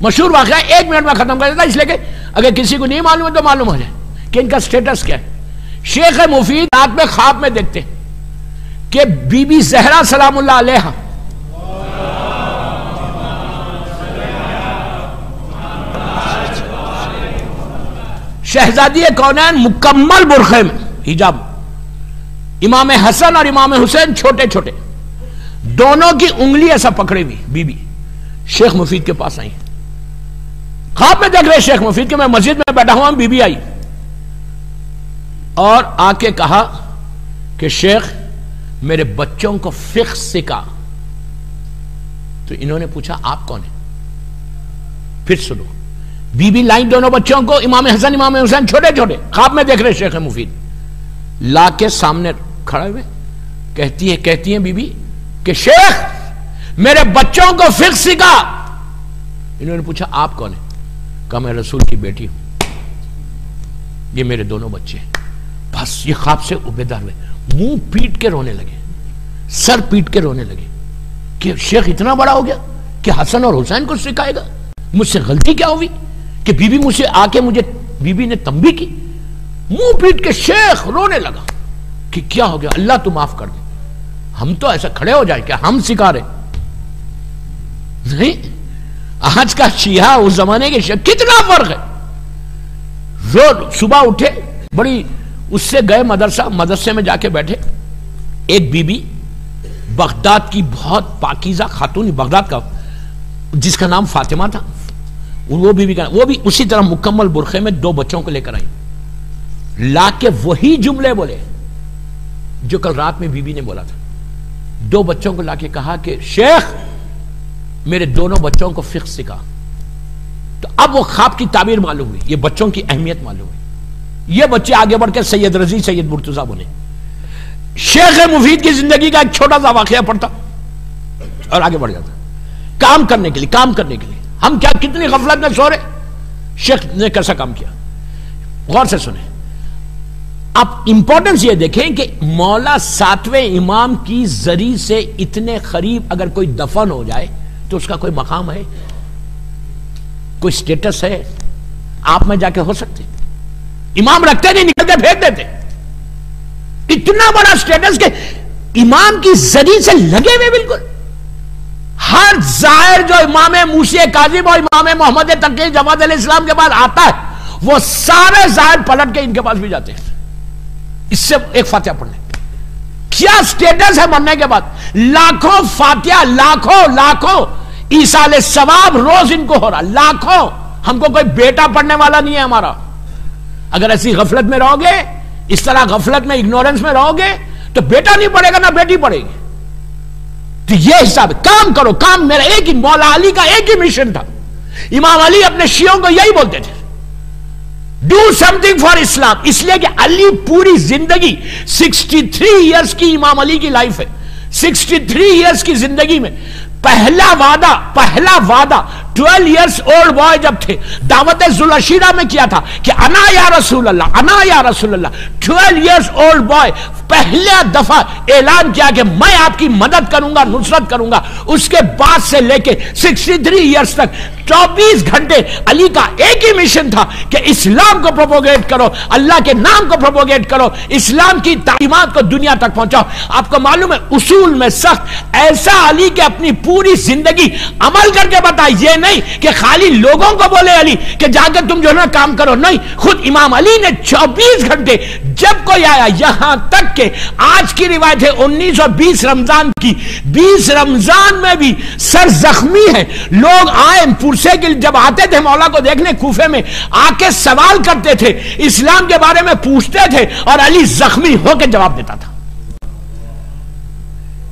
مشہور واقعہ 1 منٹ میں ختم کر دیتا، اس لیے کہ اگر کسی کو نہیں معلوم ہے تو معلوم ہو جائے کہ ان کا سٹیٹس کیا ہے. شیخ مفید رات میں خواب میں دیکھتے ہیں کہ بی بی زہرا سلام اللہ علیہا شہزادی کونین مکمل برقعے میں حجاب، امام حسن اور امام حسین چھوٹے چھوٹے، دونوں کی انگلی ایسا پکڑے ہوئی بی بی شیخ مفید کے پاس آئی. خواب میں دیکھ رہے شیخ مفید کہ میں مسجد میں بیٹھا ہوا ہوں، بی بی آئی اور آ کے کہا کہ شیخ میرے بچوں کو فقہ سکھا. تو انہوں نے پوچھا آپ کون ہیں؟ پھر سنو، بی بی لائن دونوں بچوں کو، امام حسن امام حسین چھوٹے چھوٹے، خواب میں دیکھ رہے شیخ مفید، لا کے سامنے کھڑے ہوئے کہتی ہیں بی بی کہ شیخ میرے بچوں کو فقہ سکھا. انہوں نے پوچھا آپ کون ہیں؟ کہا میں رسول کی بیٹی ہوں، یہ میرے دونوں بچے ہیں. بس یہ خواب سے عبیدار ہوئے، منہ پیٹ کے رونے لگے، سر پیٹ کے رونے لگے کہ شیخ اتنا بڑا ہو گیا کہ حسن اور حسین کو سکھائے گا. مجھ سے غلطی کیا ہوئی کہ بی بی مجھ سے آ کے مجھے بی بی نے تنبیہ کی. منہ پیٹ کے شیخ رونے لگا کہ کیا ہو گیا، اللہ تو معاف کر دے، ہم تو ایسا کھڑے ہو جائے کہ ہم سکھا رہے نہیں. آج کا شیعہ اس زمانے کے شیعہ کتنا فرق ہے. روز صبح اٹھے بڑی اس سے گئے مدرسے میں جا کے بیٹھے. ایک بی بی بغداد کی بہت پاکیزہ خاتون، بغداد کا، جس کا نام فاطمہ تھا، وہ بھی اسی طرح مکمل برقعے میں 2 بچوں کو لے کر آئی. لا کے وہی جملے بولے جو کل رات میں بی بی نے بولا تھا. 2 بچوں کو لا کے کہا کہ شیخ میرے دونوں بچوں کو فقہ سکھا. تو اب وہ خواب کی تعبیر معلوم ہوئی، یہ بچوں کی اہمیت معلوم ہوئی. یہ بچے آگے بڑھ کے سید رضی سید مرتضی بنے. شیخ مفید کی زندگی کا ایک چھوٹا سا واقعہ پڑھتا اور آگے بڑھ جاتا کام کرنے کے لیے. ہم کیا کتنی غفلت میں سو رہے. شیخ نے کیسا کام کیا، غور سے سنیں. اب امپورٹنس یہ دیکھیں کہ مولا 7ویں امام کی زری سے اتنے قریب اگر کوئی دفن ہو جائے تو اس کا کوئی مقام ہے، کوئی سٹیٹس ہے؟ آپ میں جا کے ہو سکتے؟ امام رکھتے نہیں، نکلتے پھینک دیتے. اتنا بڑا سٹیٹس کہ امام کی زری سے لگے ہوئے بالکل. ہر زائر جو امام موسی کاظم اور امام محمد تقی جواد علیہ السلام کے پاس آتا ہے، وہ سارے زائر پلٹ کے ان کے پاس بھی جاتے ہیں اس سے ایک فاتحہ پڑھنے. کیا سٹیٹس ہے مرنے کے بعد؟ لاکھوں فاتحہ، لاکھوں ایصال ثواب روز ان کو ہو رہا، لاکھوں. ہم کو کوئی بیٹا پڑھنے والا نہیں ہے ہمارا. اگر ایسی غفلت میں رہو گے، اس طرح غفلت میں اگنورنس میں رہو گے تو بیٹا نہیں پڑھے گا نہ بیٹی پڑھے گی. تو یہ حساب ہے. کام کرو، کام میرا ایک ہی، مولا علی کا ایک ہی مشن تھا. امام علی اپنے شیعوں کو یہی بولتے تھے، ڈو سم تھنگ فار اسلام. اس لیے کہ علی پوری زندگی 63 ایئرس کی امام علی کی لائف ہے. 63 ایئرس کی زندگی میں پہلا وعدہ 12 years old boy جب تھے دعوت ذوالعشیرہ میں کیا تھا کہ انا یا رسول اللہ، انا یا رسول اللہ. 12 years old boy پہلا دفعہ اعلان کیا کہ میں آپ کی مدد کروں گا، نصرت کروں گا. اس کے بعد سے لے کے 63 ایئرز تک 24 گھنٹے علی کا ایک ہی مشن تھا کہ اسلام کو پروپوگیٹ کرو، اللہ کے نام کو پروپوگیٹ کرو، اسلام کی تعلیمات کو دنیا تک پہنچاؤ. آپ کو معلوم ہے اصول میں سخت، ایسا علی کہ اپنی پوری زندگی عمل کر کے بتائی. یہ نہیں کہ خالی لوگوں کو بولے علی کہ جا کے تم جو ہے نا کام کرو، نہیں، خود امام علی نے 24 گھنٹے جب کوئی آیا، یہاں تک کہ آج کی روایت ہے 1920 رمضان کی، 20 رمضان میں بھی سر زخمی ہے، لوگ آئے پرسے کے جب آتے تھے مولا کو دیکھنے کوفے میں، آ کے سوال کرتے تھے، اسلام کے بارے میں پوچھتے تھے اور علی زخمی ہو کے جواب دیتا تھا.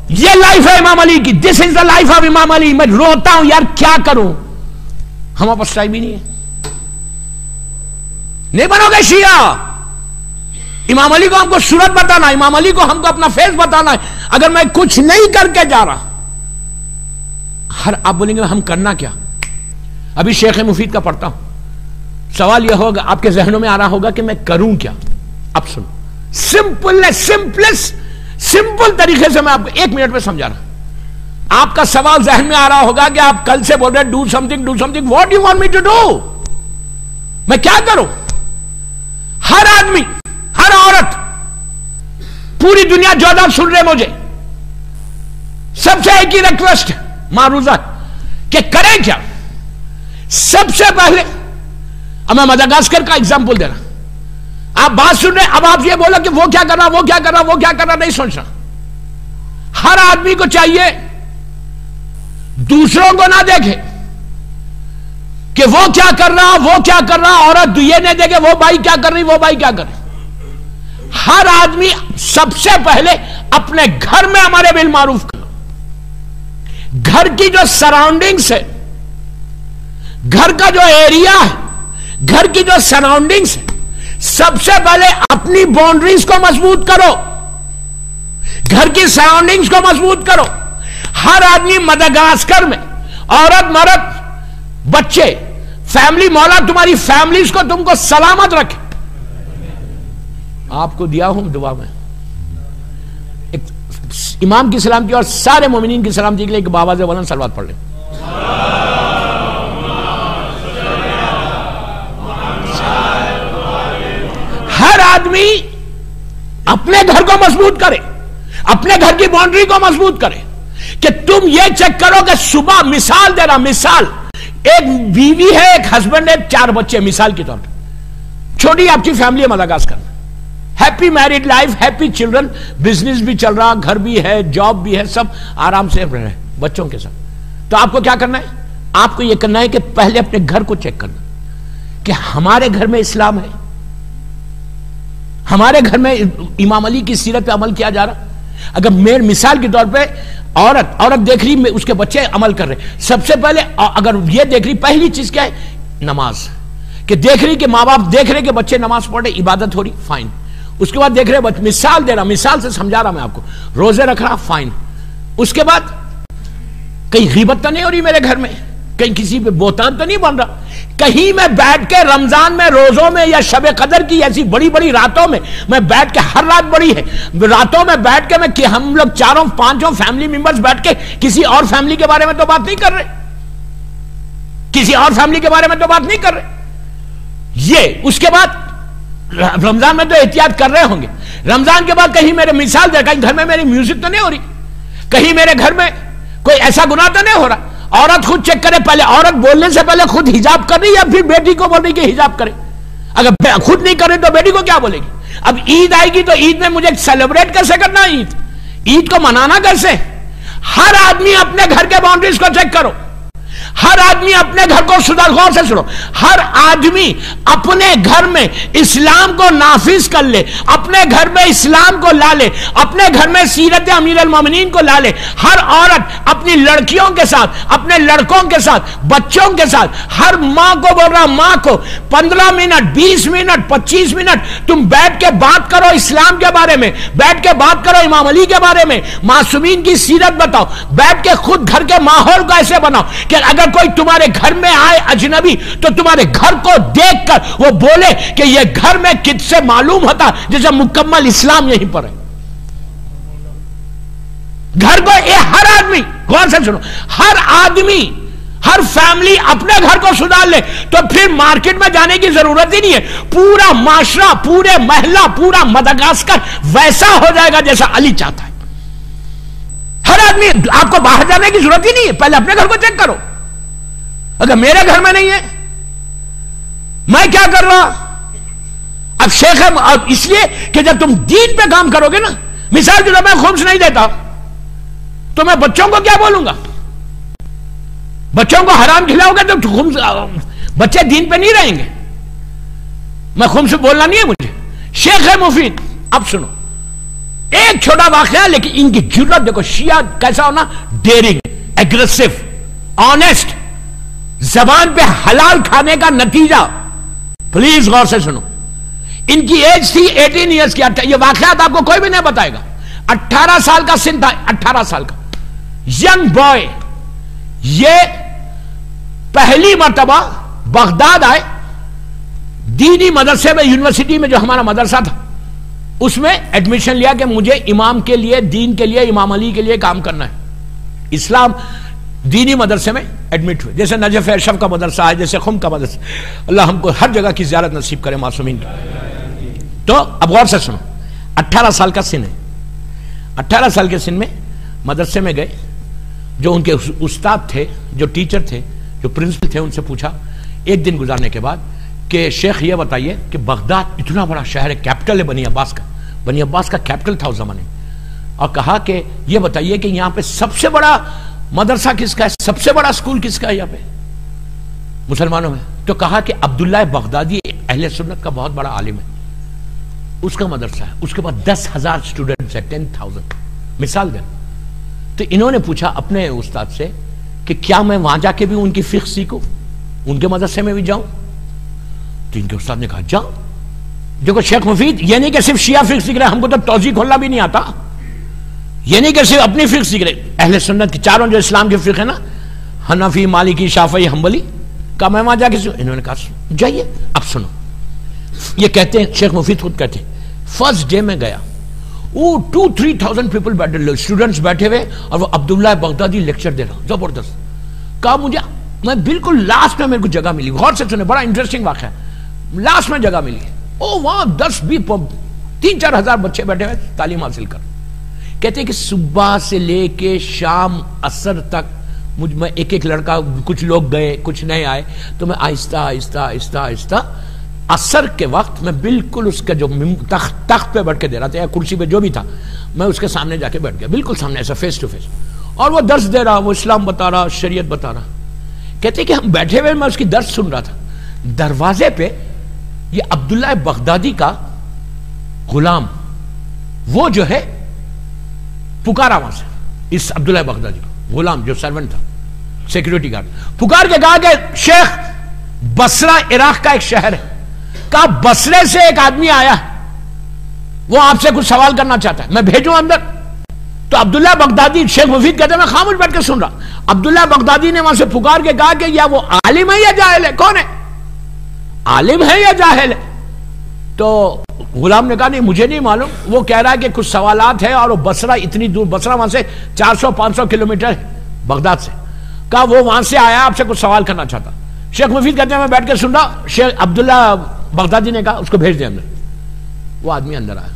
یہ لائف ہے امام علی کی. دس از دا لائف آف امام علی. میں روتا ہوں یار کیا کروں، ہمارے پاس ٹائم ہی نہیں ہے. نہیں بنو گے شیعہ. امام علی کو ہم کو صورت بتانا، امام علی کو ہم کو اپنا فیس بتانا ہے. اگر میں کچھ نہیں کر کے جا رہا، آپ بولیں گے ہم کرنا کیا؟ ابھی شیخ مفید کا پڑھتا ہوں. سوال یہ ہوگا آپ کے ذہنوں میں آ رہا ہوگا کہ میں کروں کیا. اب سنو، سمپل طریقے سے میں آپ کو 1 منٹ میں سمجھا رہا ہوں. آپ کا سوال ذہن میں آ رہا ہوگا کہ آپ کل سے بول رہے do something. What do you want me to do? میں کیا کروں؟ ہر آدمی، ہر عورت، پوری دنیا جو سن رہے مجھے، سب سے ایک ہی ریکویسٹ معروضہ کہ کریں کیا. سب سے پہلے اب میں مدغاسکر کا ایگزامپل دے رہا ہوں. آپ بات سن رہے، اب آپ یہ بولا کہ وہ کیا کر رہا، وہ کیا کر رہا، وہ کیا کر رہا، نہیں سوچنا. ہر آدمی کو چاہیے دوسروں کو نہ دیکھے کہ وہ کیا کر رہا، وہ کیا کر رہا. عورت یہ نہیں دیکھے وہ بھائی کیا کر رہی، وہ بھائی کیا کر رہی. ہر آدمی سب سے پہلے اپنے گھر میں ہمارے بالمعروف کرو. گھر کی جو سراؤنڈنگز ہے، گھر کا جو ایریا ہے، گھر کی جو سراؤنڈنگز ہے، سب سے پہلے اپنی باؤنڈریز کو مضبوط کرو، گھر کی سراؤنڈنگز کو مضبوط کرو. ہر آدمی مدغاسکر میں، عورت مرد بچے، فیملی، مولا تمہاری فیملیز کو تم کو سلامت رکھے. آپ کو دیا ہوں دعا میں ایک امام کی سلامتی اور سارے مومنین کی سلامتی کے لیے ایک بابا سے بلند صلوات پڑھ لیں. ہر آدمی اپنے گھر کو مضبوط کرے، اپنے گھر کی باؤنڈری کو مضبوط کرے. کہ تم یہ چیک کرو کہ صبح، مثال دے رہا، مثال، ایک بیوی ہے، ایک ہسبینڈ ہے، 4 بچے، مثال کے طور پہ چھوٹی آپ کی فیملی ہے مدغاسکر میں، happy married life, happy children, business بھی چل رہا، گھر بھی ہے، جاب بھی ہے، سب آرام سے رہ رہے بچوں کے ساتھ. تو آپ کو کیا کرنا ہے؟ آپ کو یہ کرنا ہے کہ پہلے اپنے گھر کو چیک کرنا کہ ہمارے گھر میں اسلام ہے، ہمارے گھر میں امام علی کی سیرت پہ عمل کیا جا رہا. اگر میرے مثال کے طور پہ عورت دیکھ رہی اس کے بچے عمل کر رہے، سب سے پہلے اگر یہ دیکھ رہی، پہلی چیز کیا ہے؟ نماز. کہ دیکھ رہی کہ ماں باپ دیکھ رہے کہ بچے نماز پڑھ رہے، عبادت ہو رہی، فائن. اس کے بعد دیکھ رہے، مثال دے رہا، مثال سے سمجھا رہا میں آپ کو، روزے رکھ رہا، فائن. اس کے بعد کہیں غیبت تو نہیں ہو رہی میرے گھر میں، کہیں کسی پہ بہتان تو نہیں بن رہا، کہیں میں بیٹھ کے رمضان میں، روزوں میں، یا شب قدر کی ایسی بڑی بڑی راتوں میں بیٹھ کے، ہر رات بڑی ہے، راتوں میں بیٹھ کے میں ہم لوگ 4-5 فیملی ممبرز بیٹھ کے کسی اور فیملی کے بارے میں تو بات نہیں کر رہے، کسی اور فیملی کے بارے میں تو بات نہیں کر رہے. یہ اس کے بعد رمضان میں تو احتیاط کر رہے ہوں گے. رمضان کے بعد کہیں میرے مثال دے، کہیں گھر میں میری میوزک تو نہیں ہو رہی، کہیں میرے گھر میں کوئی ایسا گناہ تو نہیں ہو رہا. عورت خود چیک کرے پہلے، عورت بولنے سے پہلے خود حجاب کر رہی، یا پھر بیٹی کو بول رہی کہ حجاب کرے. اگر خود نہیں کر رہی تو بیٹی کو کیا بولے گی؟ اب عید آئے گی تو عید میں مجھے سیلیبریٹ کیسے کرنا ہے، عید کو منانا کیسے؟ ہر آدمی اپنے گھر کے باؤنڈریز کو چیک کرو، ہر آدمی اپنے گھر کو غور سے سنو، ہر آدمی اپنے گھر میں اسلام کو نافذ کر لے، اپنے گھر میں اسلام کو لا لے، اپنے گھر میں سیرت امیر المومنین کو لا لے. ہر عورت اپنی لڑکیوں کے ساتھ، اپنے لڑکوں کے ساتھ، بچوں کے ساتھ، ہر ماں کو بول رہا، ماں کو 15 منٹ، 20 منٹ، 25 منٹ تم بیٹھ کے بات کرو اسلام کے بارے میں، بیٹھ کے بات کرو امام علی کے بارے میں، معصومین کی سیرت بتاؤ، بیٹھ کے خود گھر کے ماحول کو ایسے بناؤ کہ اگر اگر کوئی تمہارے گھر میں آئے اجنبی تو تمہارے گھر کو دیکھ کر وہ بولے کہ یہ گھر میں کس سے معلوم ہوتا جیسے مکمل اسلام یہیں پر ہے. گھر کو ہر آدمی غور سے سنو، ہر آدمی ہر فیملی اپنے گھر کو سدھار لے تو پھر مارکیٹ میں جانے کی ضرورت ہی نہیں ہے. پورا معاشرہ، پورے محلہ، پورا مدغاسکر ویسا ہو جائے گا جیسا علی چاہتا ہے. ہر آدمی، آپ کو باہر جانے کی ضرورت ہی نہیں ہے، پہلے اپنے گھر کو چیک کرو. اگر میرے گھر میں نہیں ہے میں کیا کر رہا؟ اب شیخ ہے اس لیے کہ جب تم دین پہ کام کرو گے نا، مثال کے طور میں خمس نہیں دیتا تو میں بچوں کو کیا بولوں گا؟ بچوں کو حرام کھلاؤ گے تو بچے دین پہ نہیں رہیں گے. میں خمس بولنا نہیں ہے مجھے. شیخ ہے مفید. اب سنو ایک چھوٹا واقعہ، لیکن ان کی جرات دیکھو. شیعہ کیسا ہونا؟ ڈیرنگ، ایگریسو، آنیسٹ، زبان پہ حلال کھانے کا نتیجہ. پلیز غور سے سنو. ان کی ایج تھی 18 ایئرس کی. یہ واقعات آپ کو کوئی بھی نہیں بتائے گا. 18 سال کا سن تھا، 18 سال کا ینگ بوائے. یہ پہلی مرتبہ بغداد آئے، دینی مدرسے میں، یونیورسٹی میں جو ہمارا مدرسہ تھا اس میں ایڈمیشن لیا کہ مجھے امام کے لیے، دین کے لیے، امام علی کے لیے کام کرنا ہے. اسلام دینی مدرسے میں ایڈمٹ ہوئے، جیسے نجف اشرف کا مدرسہ ہے، جیسے خم کا مدرسہ. اللہ ہم کو ہر جگہ کی زیارت نصیب کرے معصومین کی. تو اب غور سے سنو. 18 سال کا سن ہے. 18 سال کے سن میں مدرسے میں گئے. جو ان کے استاد تھے، جو ٹیچر تھے، جو پرنسپل تھے، ان سے پوچھا ایک دن گزارنے کے بعد کہ شیخ یہ بتائیے کہ بغداد اتنا بڑا شہر ہے، کیپٹل ہے بنی عباس کا. بنی عباس کا کیپٹل تھا اس زمانے میں. اور کہا کہ یہ بتائیے کہ یہاں پہ سب سے بڑا مدرسہ کس کا ہے، سب سے بڑا اسکول کس کا ہے یہاں پہ مسلمانوں میں؟ تو کہا کہ عبداللہ بغدادی اہل سنت کا بہت بڑا عالم ہے، اس کا مدرسہ ہے. اس کے بعد 10,000 اسٹوڈنٹس ہے، 10,000. مثال دیں. تو انہوں نے پوچھا اپنے استاد سے کہ کیا میں وہاں جا کے بھی ان کی فقہ سیکھوں، ان کے مدرسے میں بھی جاؤں؟ تو ان کے استاد نے کہا جاؤ. دیکھو شیخ مفید، یہ نہیں کہ صرف شیعہ فقہ سیکھ رہے، ہم کو تو توضیح کھولنا بھی نہیں آتا. یہ نہیں کہ صرف اپنی فقہ سیکھ رہے، اہل سنت کی چاروں جو اسلام کے فقہ ہے نا، حنفی، مالکی، شافعی، حنبلی کا میں وہاں جا کے انہوں نے کہا جائیے. اب سنو، یہ کہتے ہیں شیخ مفید خود کہتے ہیں فرسٹ ڈے میں گیا، وہ 2-3,000 پیپل بیٹھے، اسٹوڈنٹس بیٹھے ہوئے، اور وہ عبداللہ بغدادی لیکچر دے رہا زبردست. کہا مجھے، میں بالکل لاسٹ میں میرے کو جگہ ملی. غور سے سنیں، بڑا انٹرسٹنگ واقعہ ہے. لاسٹ میں جگہ ملی، وہاں 10-20-3-4 ہزار بچے بیٹھے ہوئے تعلیم حاصل کر. کہتے ہیں کہ صبح سے لے کے شام عصر تک میں ایک لڑکا، کچھ لوگ گئے کچھ نہیں آئے، تو میں آہستہ آہستہ آہستہ آہستہ عصر کے وقت میں بالکل اس کا جو تخت پہ بیٹھ کے دے رہا تھا یا کرسی پہ جو بھی تھا، میں اس کے سامنے جا کے بیٹھ گیا، بالکل سامنے، ایسا فیس ٹو فیس. اور وہ درس دے رہا، وہ اسلام بتا رہا، شریعت بتا رہا. کہتے ہیں کہ ہم بیٹھے ہوئے، میں اس کی درس سن رہا تھا. دروازے پہ یہ عبداللہ بغدادی کا غلام، وہ جو ہے پکارا وہاں سے، اس عبداللہ بغدادی کا غلام جو سرونٹ تھا، سیکیورٹی گارڈ، پکار کے کہا کہ شیخ، بصرہ عراق کا ایک شہر ہے، کہا بصرے سے ایک آدمی آیا ہے، وہ آپ سے کچھ سوال کرنا چاہتا ہے، میں بھیجوں اندر؟ تو عبداللہ بغدادی، شیخ مفید کہتے ہیں میں خاموش بیٹھ کے سن رہا. عبداللہ بغدادی نے وہاں سے پکار کے کہا کہ یا وہ عالم ہے یا جاہل ہے؟ کون ہے؟ عالم ہے یا جاہل ہے؟ تو غلام نے کہا نہیں مجھے نہیں معلوم، وہ کہہ رہا ہے کہ کچھ سوالات ہیں، اور وہ بصرہ اتنی دور، بصرہ وہاں سے 400-500 کلومیٹر بغداد سے. کہا وہ وہاں سے آیا، آپ سے کچھ سوال کرنا چاہتا. شیخ مفید کہتے ہیں میں بیٹھ کے سن رہا. شیخ عبداللہ بغدادی نے کہا اس کو بھیج دیں اندر. وہ آدمی اندر آیا.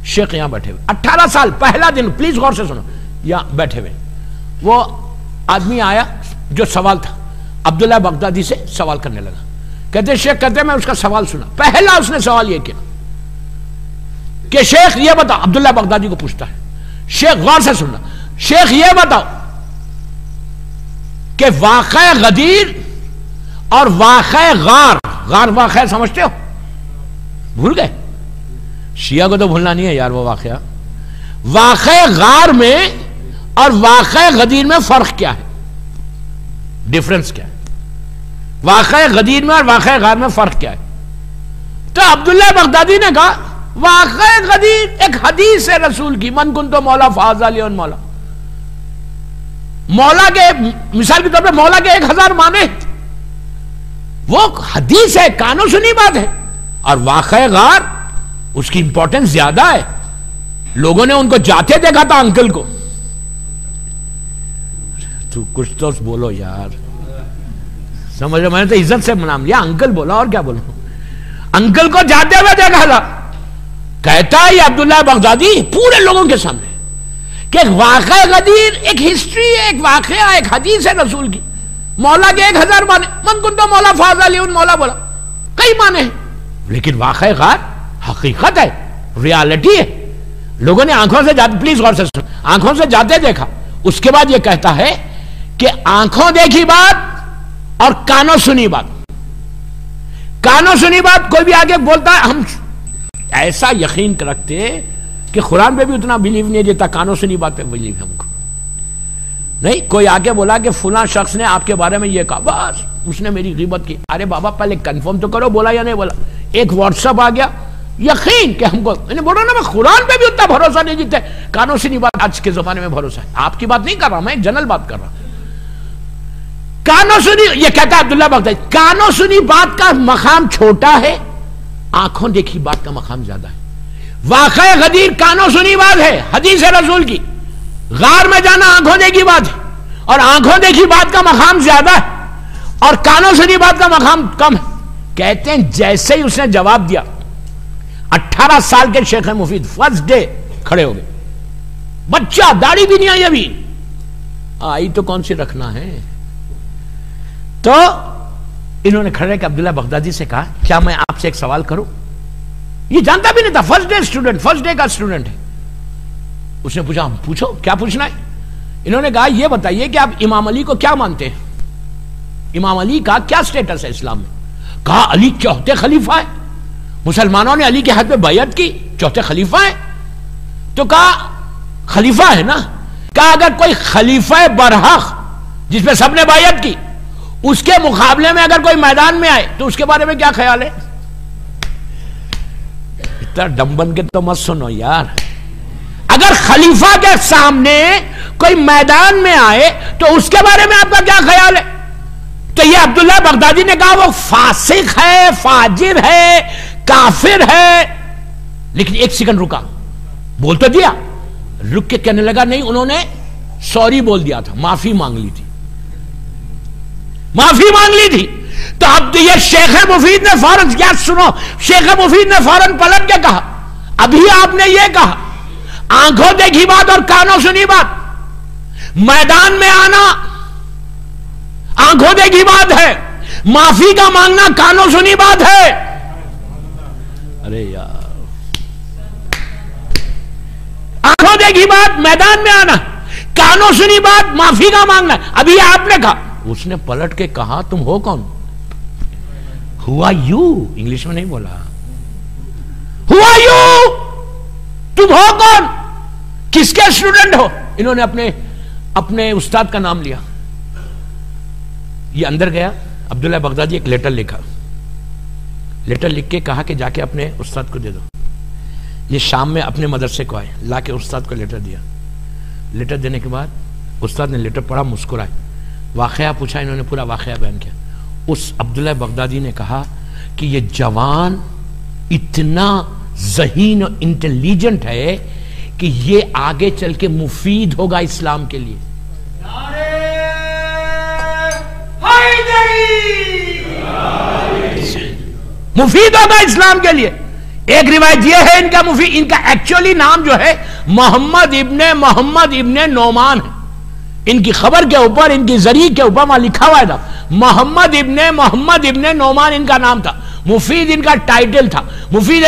شیخ یہاں بیٹھے ہوئے، 18 سال، پہلا دن، پلیز غور سے سنو، یہاں بیٹھے ہوئے. وہ آدمی آیا جو سوال تھا، عبداللہ بغدادی سے سوال کرنے لگا. کہتے شیخ، کہتے میں اس کا سوال سنا. پہلا اس نے سوال یہ کیا کہ شیخ یہ بتاؤ، عبداللہ بغدادی کو پوچھتا ہے. شیخ غور سے سننا، شیخ یہ بتاؤ کہ واقع غدیر اور واقع غار، غار واقع سمجھتے ہو؟ بھول گئے؟ شیعہ کو تو بھولنا نہیں ہے یار وہ واقعہ. واقع غار میں اور واقع غدیر میں فرق کیا ہے؟ ڈیفرنس کیا ہے؟ واقع غدیر میں اور واقع غار میں فرق کیا ہے؟ تو عبداللہ بغدادی نے کہا واقع غدیر ایک حدیث ہے رسول کی، من کنتو مولا فہذا علی مولا. مولا کے مثال کے طور پہ مولا کے 1000 معنی، وہ حدیث ہے، کانوں سنی بات ہے. اور واقعہ غار اس کی امپورٹنس زیادہ ہے. لوگوں نے ان کو جاتے دیکھا تھا انکل کو. تو کچھ تو بولو یار، سمجھو، میں نے تو عزت سے نام لیا، انکل بولا اور کیا بولوں. انکل کو جاتے ہوئے دیکھا تھا. کہتا ہے یہ عبداللہ بغدادی پورے لوگوں کے سامنے کہ ایک واقعہ غدیر، ایک ہسٹری ہے، ایک واقعہ، ایک حدیث ہے رسول کی. مولا کے 1000 معنی، من کنتو مولا فاض علی مولا بولا، کئی معنی ہیں، لیکن واقعہ غار حقیقت ہے، ریالٹی ہے. لوگوں نے آنکھوں سے جاتے، پلیز غور سے سن، آنکھوں سے جاتے دیکھا. اس کے بعد یہ کہتا ہے کہ آنکھوں دیکھی بات اور کانوں سنی بات. کانوں سنی بات کوئی بھی آگے بولتا ہے، ہم ایسا یقین رکھتے کہ قرآن پہ بھی اتنا بلیو نہیں دیتا، کانوں سنی بات پہ بلیو ہے ہم کو نہیں. کوئی آگے بولا کہ فلاں شخص نے آپ کے بارے میں یہ کہا، بس اس نے میری غیبت کی. ارے بابا پہلے کنفرم تو کرو بولا یا نہیں بولا. ایک واٹس ایپ آ گیا، یقین کہ ہم کو، میں نے بولا نا میں قرآن پہ بھی اتنا بھروسہ نہیں جیتے، کانوں سنی بات آج کے زمانے میں بھروسہ ہے. آپ کی بات نہیں کر رہا، میں ایک جنرل بات کر رہا. کانوں سنی، یہ کہتا ہے عبداللہ بغدادی، کانوں سنی بات کا مقام چھوٹا ہے، آنکھوں دیکھی بات کا مقام زیادہ ہے. واقعہ غدیر کانوں سنی بات ہے، حدیث رسول کی. غار میں جانا آنکھوں دیکھی بات ہے، اور آنکھوں دیکھی بات کا مقام زیادہ ہے اور کانوں سنی بات کا مقام کم ہے. کہتے ہیں جیسے ہی اس نے جواب دیا، 18 سال کے شیخ مفید فرسٹ ڈے کھڑے ہو گئے. بچہ، داڑھی بھی نہیں آئی ابھی، آئی تو کون سی رکھنا ہے. تو انہوں نے کھڑے کہ عبداللہ بغدادی سے کہا کیا میں آپ سے ایک سوال کروں. یہ جانتا بھی نہیں تھا، first day student, first day کا اسٹوڈنٹ ہے. اس نے پوچھا پوچھو کیا پوچھنا ہے. انہوں نے کہا یہ بتائیے کہ آپ امام علی کو کیا مانتے ہیں، امام علی کا کیا سٹیٹس ہے اسلام میں. کہا علی چوتھے خلیفہ ہے، مسلمانوں نے علی کے حق میں بیعت کی، چوتھے خلیفہ ہیں. تو کہا خلیفہ ہے نا. کہا اگر کوئی خلیفہ برحق جس پہ سب نے بیعت کی، اس کے مقابلے میں اگر کوئی میدان میں آئے تو اس کے بارے میں کیا خیال ہے. اتنا ڈمبن کے تو مت سنو یار. اگر خلیفہ کے سامنے کوئی میدان میں آئے تو اس کے بارے میں آپ کا کیا خیال ہے. تو یہ عبداللہ بغدادی نے کہا وہ فاسق ہے، فاجر ہے، کافر ہے. لیکن ایک سیکنڈ رکا، بول تو دیا، رک کے کہنے لگا نہیں انہوں نے سوری بول دیا تھا، معافی مانگ لی تھی، معافی مانگ لی تھی. تو اب یہ شیخ مفید نے فوراً، کیا سنو، شیخ مفید نے فوراً پلٹ کے کہا ابھی آپ نے یہ کہا آنکھوں دیکھی بات اور کانوں سنی بات، میدان میں آنا آنکھوں دیکھی بات ہے، معافی کا مانگنا کانوں سنی بات ہے. ارے یار، آنکھوں دیکھی بات میدان میں آنا، کانوں سنی بات معافی کا مانگنا. ابھی آپ نے کہا. اس نے پلٹ کے کہا تم ہو کون، ہوا یو، انگلش میں نہیں بولا، ہوا یو، تم ہو کون، کس کے اسٹوڈنٹ ہو. انہوں نے اپنے استاد کا نام لیا. یہ اندر گیا، عبداللہ بغدادی ایک لیٹر لکھا، لیٹر لکھ کے کہا کہ جا کے اپنے استاد کو دے دو. یہ شام میں اپنے مدرسے کو آئے، لا کے استاد کو لیٹر دیا. لیٹر دینے کے بعد استاد نے لیٹر پڑھا، مسکرائے، واقعہ پوچھا، انہوں نے پورا واقعہ بیان کیا. اس عبداللہ بغدادی نے کہا کہ یہ جوان اتنا ذہین اور انٹیلیجنٹ ہے کہ یہ آگے چل کے مفید ہوگا اسلام کے لیے. مفید ہوگا اسلام کے لیے. ایک روایت یہ ہے ان کا مفید، ان کا ایکچولی نام جو ہے محمد ابن نعمان ہے. ان کی خبر کے اوپر، ان کی ذریع کے اوپر وہاں لکھا ہوا تھا محمد ابن نعمان ان کا نام تھا. مفید ان کا ٹائٹل تھا، مفید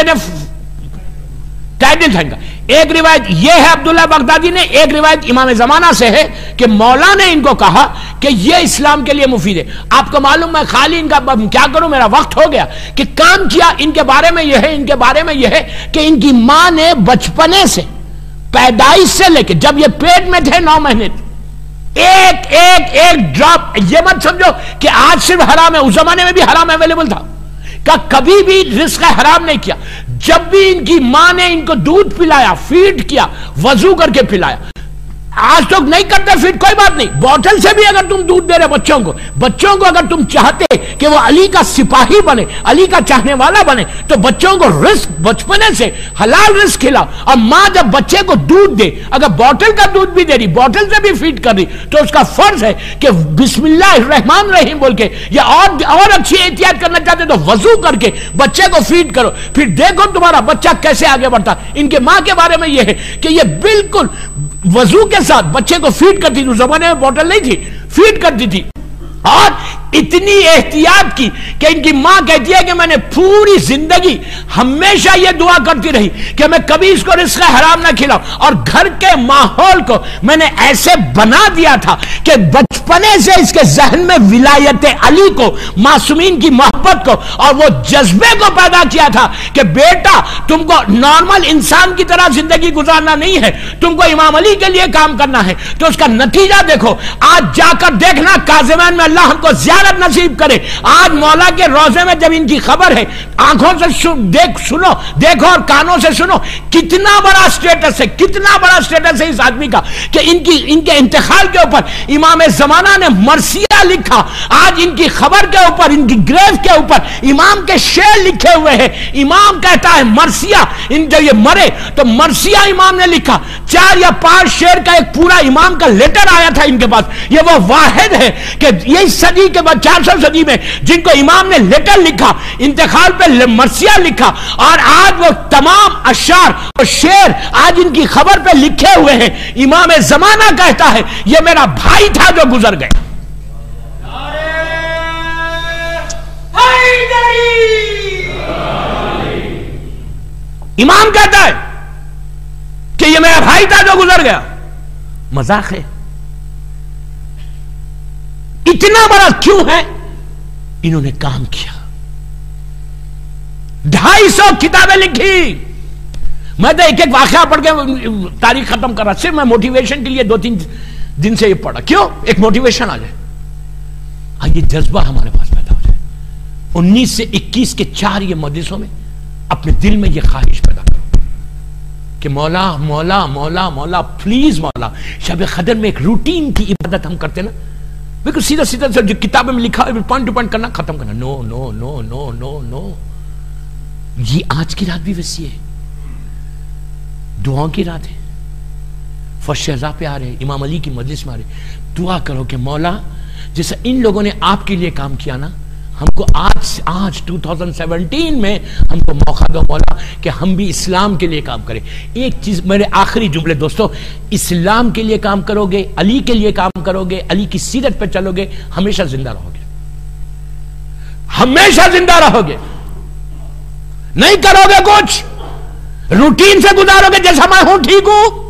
ٹائٹل تھا ان کا. ایک روایت یہ ہے عبداللہ بغدادی نے، ایک روایت امام زمانہ سے ہے کہ مولا نے ان کو کہا کہ یہ اسلام کے لیے مفید ہے. آپ کو معلوم، میں خالی ان کا کیا کروں، میرا وقت ہو گیا، کہ کام کیا ان کے بارے میں یہ ہے، ان کے بارے میں یہ ہے کہ ان کی ماں نے بچپنے سے، پیدائش سے لے کے جب یہ پیٹ میں تھے 9 مہینے، ایک ڈراپ، یہ مت سمجھو کہ آج صرف حرام ہے، اس زمانے میں بھی حرام اویلیبل تھا، کہ کبھی بھی رزق حرام نہیں کیا. جب بھی ان کی ماں نے ان کو دودھ پلایا، فیڈ کیا، وضو کر کے پلایا، آج تو نہیں کرتے فٹ، کوئی بات نہیں، بوتل سے بھی اگر تم دودھ دے رہے بچوں کو اگر تم چاہتے کہ وہ علی کا سپاہی بنے، علی کا چاہنے والا بنے، تو بچوں کو رزق بچپنے سے حلال رزق کھلاؤ. اور ماں جب بچے کو دودھ دے، اگر بوتل کا دودھ بھی دے رہی، بوتل سے بھی فیڈ کر رہی، تو اس کا فرض ہے کہ بسم اللہ الرحمن الرحیم بول کے، یا اور اچھی احتیاط کرنا چاہتے تو وضو کر کے بچے کو فیڈ کرو. پھر دیکھو تمہارا بچہ کیسے آگے بڑھتا. ان کے ماں کے بارے میں یہ ہے کہ یہ بالکل وضو کے ساتھ بچے کو فیڈ کرتی تھی. اس زمانے میں بوتل نہیں تھی، فیڈ کرتی تھی. اور اتنی احتیاط کی کہ ان کی ماں کہتی ہے کہ میں نے پوری زندگی ہمیشہ یہ دعا کرتی رہی کہ میں کبھی اس کو رزق حرام نہ کھلاؤں. اور گھر کے ماحول کو میں نے ایسے بنا دیا تھا کہ بچپنے سے اس کے ذہن میں ولایت علی کو، معصومین کی محبت کو اور وہ جذبے کو پیدا کیا تھا کہ بیٹا تم کو نارمل انسان کی طرح زندگی گزارنا نہیں ہے، تم کو امام علی کے لیے کام کرنا ہے. تو اس کا نتیجہ دیکھو، آج جا کر دیکھنا کاظمین میں اللہ ہم کو زیارت نصیب کرے. آج مولا کے روزے میں جب ان کی خبر ہے، آنکھوں سے دیکھو اور کانوں سے سنو، کتنا بڑا سٹیٹس ہے، کتنا بڑا سٹیٹس ہے اس آدمی کا کہ ان کے انتقال کے اوپر امام زمانہ نے مرثیہ لکھا. آج ان کی خبر کے اوپر، ان کی گریو کے اوپر امام کے شعر لکھے ہوئے ہیں. امام کہتا ہے مرثیہ، جب یہ مرے تو مرثیہ امام نے لکھا. 4 یا 5 شعر کا ایک پورا امام کا لیٹر آیا تھا ان کے پاس. یہ وہ واحد ہے کہ یہ صدی کے بعد 400 صدی میں جن کو امام نے لیٹر لکھا، انتقال پہ مرثیہ لکھا، اور آج وہ تمام اشعار اور شعر آج ان کی خبر پہ لکھے ہوئے ہیں. امام زمانہ کہتا ہے یہ میرا بھائی تھا جو گزر گئے. امام کہتا ہے کہ یہ میرا بھائی تھا جو گزر گیا. مذاق ہے؟ اتنا بڑا کیوں ہے؟ انہوں نے کام کیا، 250 کتابیں لکھی. میں تو ایک واقعہ پڑھ کے تاریخ ختم کر رہا، صرف میں موٹیویشن کے لیے 2-3 دن سے یہ پڑھا. کیوں؟ ایک موٹیویشن آ جائے، یہ جذبہ ہمارے پاس پیدا ہو جائے. 19 سے 21 کے 4 یہ مجلسوں میں اپنے دل میں یہ خواہش پیدا کرو کہ مولا مولا مولا مولا پلیز مولا. شب قدر میں ایک روٹین کی عبادت ہم کرتے نا، بالکل سیدھا سیدھا جو کتابیں میں لکھا ہے پوائنٹ ٹو پوائنٹ کرنا، ختم کرنا. نو نو نو نو نو نو. یہ آج کی رات بھی ویسی ہے، دعاؤں کی رات ہے. فرش شہزاد پہ آ رہے، امام علی کی مجلس میں آ رہے. دعا کرو کہ مولا جیسا ان لوگوں نے آپ کے لیے کام کیا نا، ہم کو آج 2017 میں ہم کو موقع دو مولا کہ ہم بھی اسلام کے لیے کام کریں. ایک چیز میرے آخری جملے دوستو، اسلام کے لیے کام کرو گے، علی کے لیے کام کرو گے، علی کی سیرت پہ چلو گے، ہمیشہ زندہ رہو گے، ہمیشہ زندہ رہو گے. نہیں کرو گے کچھ، روٹین سے گزارو گے جیسا میں ہوں ٹھیک ہوں،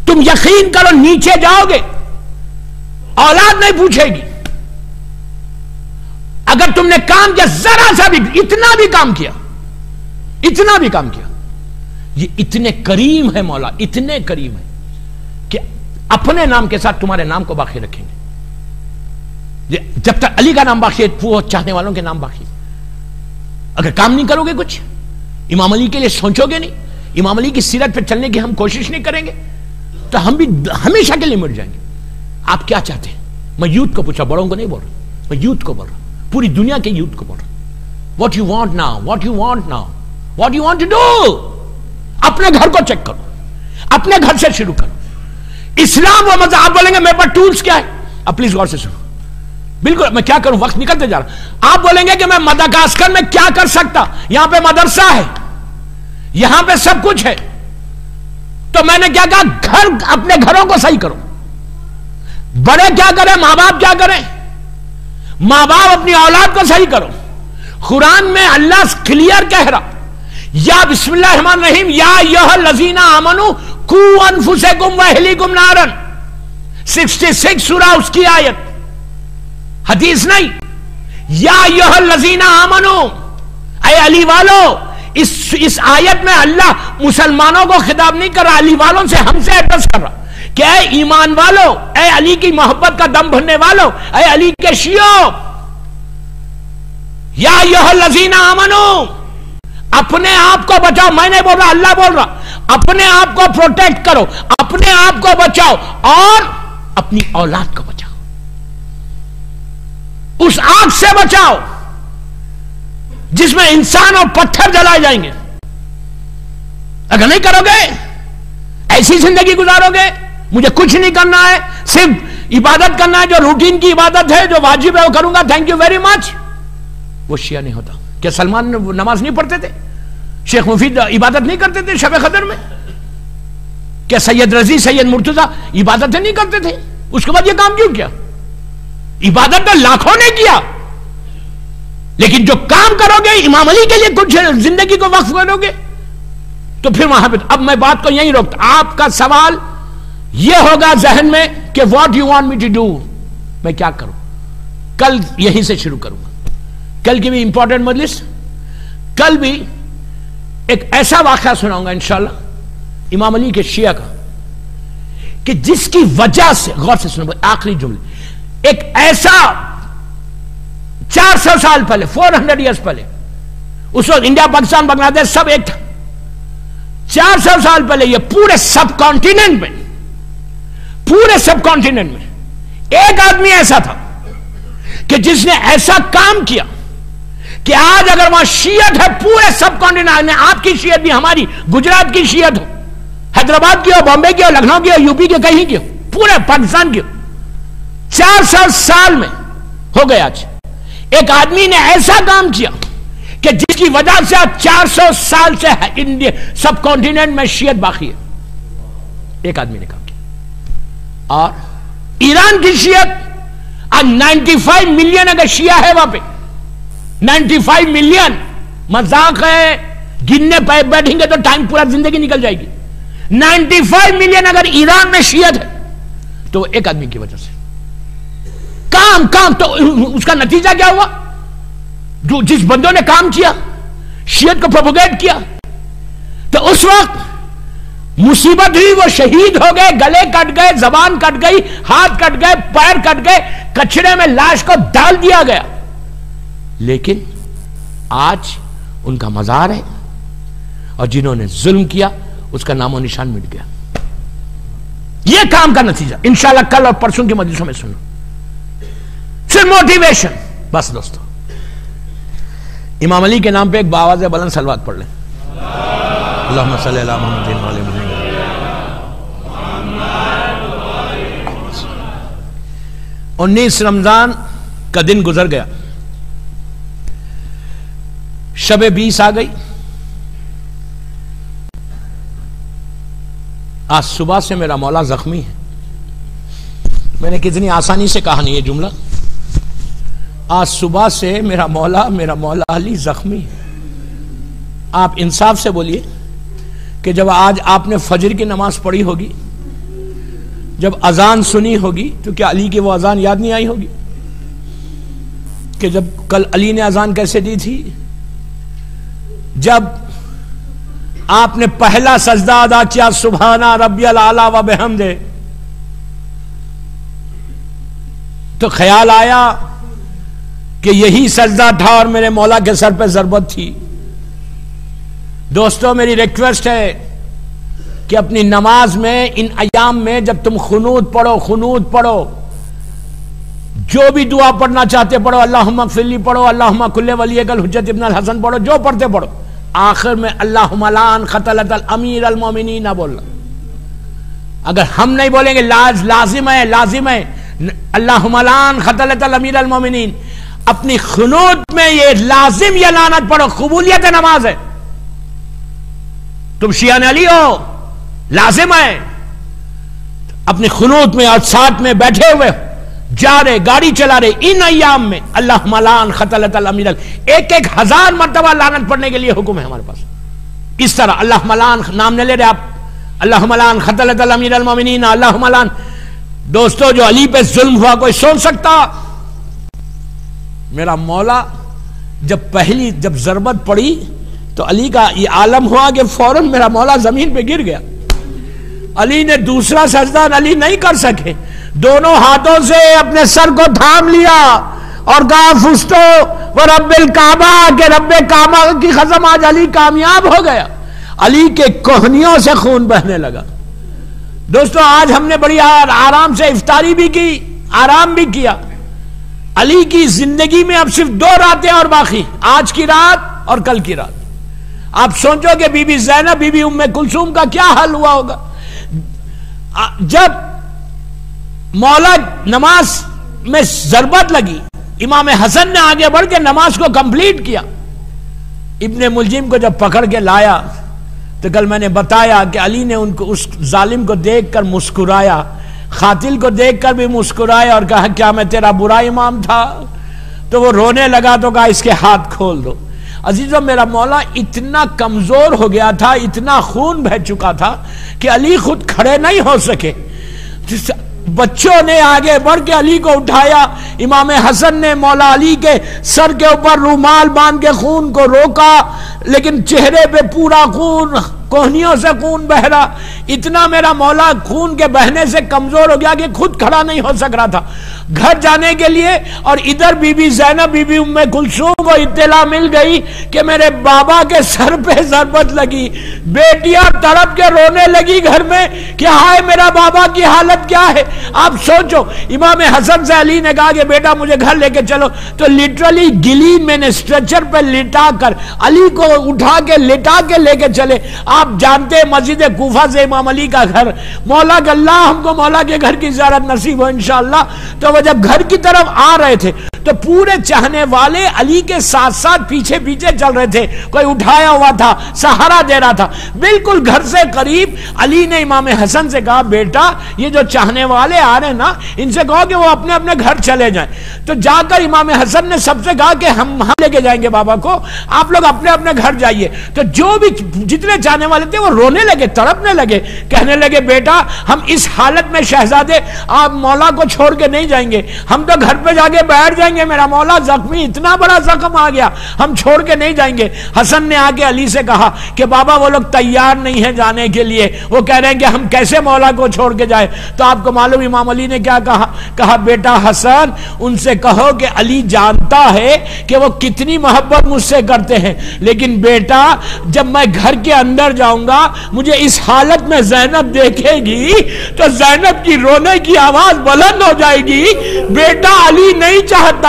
تم یقین کرو نیچے جاؤ گے، اولاد نہیں پوچھے گی. اگر تم نے کام کیا، ذرا سا بھی، اتنا بھی کام کیا، اتنا بھی کام کیا، یہ اتنے کریم ہے مولا، اتنے کریم ہے کہ اپنے نام کے ساتھ تمہارے نام کو باقی رکھیں گے. جب تک علی کا نام باقی ہے، وہ چاہنے والوں کے نام باقی. اگر کام نہیں کرو گے کچھ، امام علی کے لیے سوچو گے نہیں، امام علی کی سیرت پہ چلنے کی ہم کوشش نہیں کریں گے، تو ہم بھی ہمیشہ کے لیے مر جائیں گے. آپ کیا چاہتے ہیں؟ میں یوتھ کو پوچھا، بڑوں کو نہیں بول رہا، میں یوتھ کو بول رہا ہوں، پوری دنیا کے یوتھ کو بول رہا ہوں. What you want now, what you want now, what you want to do. اپنے گھر کو چیک کرو، اپنے گھر سے شروع کرو. اسلام و مذہب. آپ بولیں گے میرے پاس ٹولز کیا ہے؟ اب پلیز غور سے سنو. بالکل میں کیا کروں، وقت نکلتے جا رہا. آپ بولیں گے کہ میں مدغاسکر میں کیا کر سکتا، یہاں پہ مدرسہ ہے، یہاں پہ سب کچھ ہے. تو میں نے کیا کہا، گھر، اپنے گھروں کو صحیح کرو. بڑے کیا کریں، ماں باپ کیا کریں، ماں باپ اپنی اولاد کو صحیح کرو. قرآن میں اللہ کلیئر کہہ رہا، یا بسم اللہ الرحمن الرحیم، یا ایھا الذین آمنوا قوا انفسکم واہلیکم نارا، 66 سورہ اس کی آیت، حدیث نہیں. یا ایھا الذین آمنوا، اے علی والو. اس آیت میں اللہ مسلمانوں کو خطاب نہیں کر رہا، علی والوں سے، ہم سے ایڈریس کر رہا کہ اے ایمان والو، اے علی کی محبت کا دم بھرنے والو، اے علی کے شیعوں، یا ایھا الذین آمنوا، اپنے آپ کو بچاؤ. میں نہیں بول رہا, اللہ بول رہا. اپنے آپ کو پروٹیکٹ کرو, اپنے آپ کو بچاؤ اور اپنی اولاد کو بچاؤ. اس آگ سے بچاؤ جس میں انسان اور پتھر جلائے جائیں گے. اگر نہیں کرو گے, ایسی زندگی گزارو گے, مجھے کچھ نہیں کرنا ہے, صرف عبادت کرنا ہے, جو روٹین کی عبادت ہے, جو واجب ہے وہ کروں گا, تھینک یو ویری مچ. وہ شیعہ نہیں ہوتا. کیا سلمان نماز نہیں پڑھتے تھے؟ شیخ مفید عبادت نہیں کرتے تھے شب قدر میں؟ کیا سید رضی, سید مرتضی عبادتیں نہیں کرتے تھے؟ اس کے بعد یہ کام کیوں کیا؟ عبادت تو لاکھوں نے کیا, لیکن جو کام کرو گے امام علی کے لیے کچھ زندگی کو وقف کرو گے تو پھر وہاں پہ. اب میں بات کو یہیں روکتا. آپ کا سوال یہ ہوگا ذہن میں کہ what you want me to do, میں کیا کروں. کل یہیں سے شروع کروں گا. کل کی بھی امپورٹنٹ مجلس, کل بھی ایک ایسا واقعہ سناؤں گا انشاءاللہ امام علی کے شیعہ کا, کہ جس کی وجہ سے, غور سے سنو آخری جملے, ایک ایسا 400 سال پہلے, 400 ایئرس پہلے, اس وقت انڈیا پاکستان بنگلہ دیش سب ایک تھا. 400 سال پہلے یہ پورے سب کانٹیننٹ میں, پورے سب کانٹیننٹ میں ایک آدمی ایسا تھا کہ جس نے ایسا کام کیا کہ آج اگر وہاں شیعت ہے پورے سب کانٹیننٹ میں, آپ کی شیعت بھی, ہماری گجرات کی شیعت ہو, حیدرآباد کی ہو, بامبے کی ہو, لکھنؤ کی ہو, یو پی کے کہیں کی ہو, پورے پاکستان کی ہو, 400 سال میں ہو گیا. آج ایک آدمی نے ایسا کام کیا کہ جس کی وجہ سے آج 400 سال سے انڈیا سب کانٹیننٹ میں شیعت باقی ہے. ایک آدمی نے کام کیا. اور ایران کی شیعت آج 95 ملین اگر شیعہ ہے وہاں پہ, 95 ملین, مذاق ہے, گننے پہ بیٹھیں گے تو ٹائم پورا زندگی نکل جائے گی. 95 ملین اگر ایران میں شیعت ہے تو ایک آدمی کی وجہ سے کام تو اس کا نتیجہ کیا ہوا؟ جو جس بندوں نے کام کیا, شیعت کو پروپیگیٹ کیا, تو اس وقت مصیبت ہوئی, وہ شہید ہو گئے, گلے کٹ گئے, زبان کٹ گئی, ہاتھ کٹ گئے, پیر کٹ گئے, کچڑے میں لاش کو ڈال دیا گیا. لیکن آج ان کا مزار ہے, اور جنہوں نے ظلم کیا اس کا نام و نشان مٹ گیا. یہ کام کا نتیجہ انشاءاللہ کل اور پرسوں کی مجلسوں میں سنو. پھر موٹیویشن. بس دوستو, امام علی کے نام پہ ایک باواز بلند صلوات پڑھ لیں. اللہم صلی علی محمد و علی محمد. 19 رمضان کا دن گزر گیا, شب 20 آ گئی. آج صبح سے میرا مولا زخمی ہے. میں نے کتنی آسانی سے کہا نہیں یہ جملہ. آج صبح سے میرا مولا علی زخمی ہے. آپ انصاف سے بولیے کہ جب آج آپ نے فجر کی نماز پڑھی ہوگی, جب اذان سنی ہوگی, تو کیا علی کی وہ اذان یاد نہیں آئی ہوگی کہ جب کل علی نے اذان کیسے دی تھی؟ جب آپ نے پہلا سجدہ ادا کیا سبحان ربی الاعلی و بحمدہ, تو خیال آیا کہ یہی سجدہ تھا اور میرے مولا کے سر پہ ضربت تھی. دوستو میری ریکویسٹ ہے کہ اپنی نماز میں ان ایام میں جب تم خنوت پڑھو, جو بھی دعا پڑھنا چاہتے پڑھو, اللہم اغفر لی پڑھو, اللہم کل ولیک الحجت ابن الحسن پڑھو, جو پڑھتے پڑھو, آخر میں اللہم لعن قتلۃ الامیر المومنین نہ بولنا. اگر ہم نہیں بولیں گے لازم ہے اللہم لعن قتلۃ الامیر المومنین, اپنی خنوت میں یہ لازم یا لعنت پڑھو, قبولیت نماز ہے. تم شیعہ علی ہو, لازم ہے اپنی خنوت میں اور ساتھ میں بیٹھے ہوئے جا رہے, گاڑی چلا رہے, ان ایام میں اللہم لعن قتلۃ الامیر, ایک 1000 مرتبہ لعنت پڑھنے کے لیے حکم ہے ہمارے پاس. اس طرح اللہم لعن, نام نہ لے رہے آپ, اللہم لعن قتلۃ الامیر المومنین, اللہم لعن. دوستو جو علی پہ ظلم ہوا کوئی سوچ سکتا؟ میرا مولا جب ضربت پڑی تو علی کا یہ عالم ہوا کہ فوراً میرا مولا زمین پہ گر گیا. علی نے دوسرا سجدہ علی نہیں کر سکے, دونوں ہاتھوں سے اپنے سر کو تھام لیا اور کہا فستو وہ رب الکعبہ کے رب کعبہ کی قسم آج علی کامیاب ہو گیا. علی کے کوہنیوں سے خون بہنے لگا. دوستو آج ہم نے بڑی آرام سے افطاری بھی کی, آرام بھی کیا. علی کی زندگی میں اب صرف 2 راتیں اور باقی, آج کی رات اور کل کی رات. آپ سوچو کہ بی بی زینب بی بی ام کلثوم کا کیا حال ہوا ہوگا جب مولا نماز میں ضربت لگی, امام حسن نے آگے بڑھ کے نماز کو کمپلیٹ کیا. ابن ملجم کو جب پکڑ کے لایا تو کل میں نے بتایا کہ علی نے ان کو اس ظالم کو دیکھ کر مسکرایا, قاتل کو دیکھ کر بھی مسکرایا اور کہا کیا میں تیرا برا امام تھا؟ تو وہ رونے لگا تو کہا اس کے ہاتھ کھول دو. عزیزو میرا مولا اتنا کمزور ہو گیا تھا, اتنا خون بہہ چکا تھا کہ علی خود کھڑے نہیں ہو سکے. بچوں نے آگے بڑھ کے علی کو اٹھایا. امام حسن نے مولا علی کے سر کے اوپر رومال باندھ کے خون کو روکا, لیکن چہرے پہ پورا خون, کوہنیوں سے خون بہ رہا. اتنا میرا مولا خون کے بہنے سے کمزور ہو گیا کہ خود کھڑا نہیں ہو سک رہا تھا. گھر جانے کے لیے اور ادھر بی بی زینب بی بی ام کلثوم کو اطلاع مل گئی کہ میرے بابا کے سر پہ ضربت لگی. بیٹیاں تڑپ کے رونے لگی گھر میں کہ ہائے میرا بابا کی حالت کیا ہے. آپ سوچو, امام حسن سے علی نے کہا کہ بیٹا مجھے گھر لے کے چلو, تو لٹرلی گلی میں نے اسٹریچر پہ لٹا کر علی کو اٹھا کے لٹا کے لے کے چلے. آپ جانتے ہیں مسجد کوفہ سے امام علی کا گھر, مولا کہ اللہ ہم کو مولا کے گھر کی زیارت نصیب ہو انشاءاللہ. تو وہ جب گھر کی طرف آ رہے تھے تو پورے چاہنے والے علی کے ساتھ ساتھ پیچھے پیچھے چل رہے تھے. کوئی اٹھایا ہوا تھا, سہارا دے رہا تھا. بالکل گھر سے قریب علی نے امام حسن سے کہا بیٹا یہ جو چاہنے والے آ رہے ہیں نا, ان سے کہو کہ وہ اپنے اپنے گھر چلے جائیں. تو جا کر امام حسن نے سب سے کہا کہ ہم لے کے جائیں گے بابا کو, آپ لوگ اپنے اپنے گھر جائیے. تو جو بھی جتنے چاہنے والے تھے وہ رونے لگے, تڑپنے لگے, کہنے لگے بیٹا ہم اس حالت میں شہزادے آپ مولا کو چھوڑ کے نہیں جائیں گے, ہم تو گھر پہ جا کے بیٹھ جائیں گے. میرا مولا زخمی, اتنا بڑا زخم آ گیا, ہم چھوڑ کے نہیں جائیں گے. حسن نے آ کے علی سے کہا کہ بابا وہ لوگ تیار نہیں ہیں جانے کے لیے, وہ کہہ رہے ہیں کہ ہم کیسے مولا کو چھوڑ کے جائیں. تو آپ کو معلوم امام علی نے کیا کہا بیٹا حسن ان سے کہو کہ علی جانتا ہے کہ وہ کتنی محبت مجھ سے کرتے ہیں, لیکن بیٹا جب میں گھر کے اندر جاؤں گا مجھے اس حالت میں زینب دیکھے گی تو زینب کی رونے کی آواز بلند ہو جائے گی. بیٹا علی نہیں چاہتا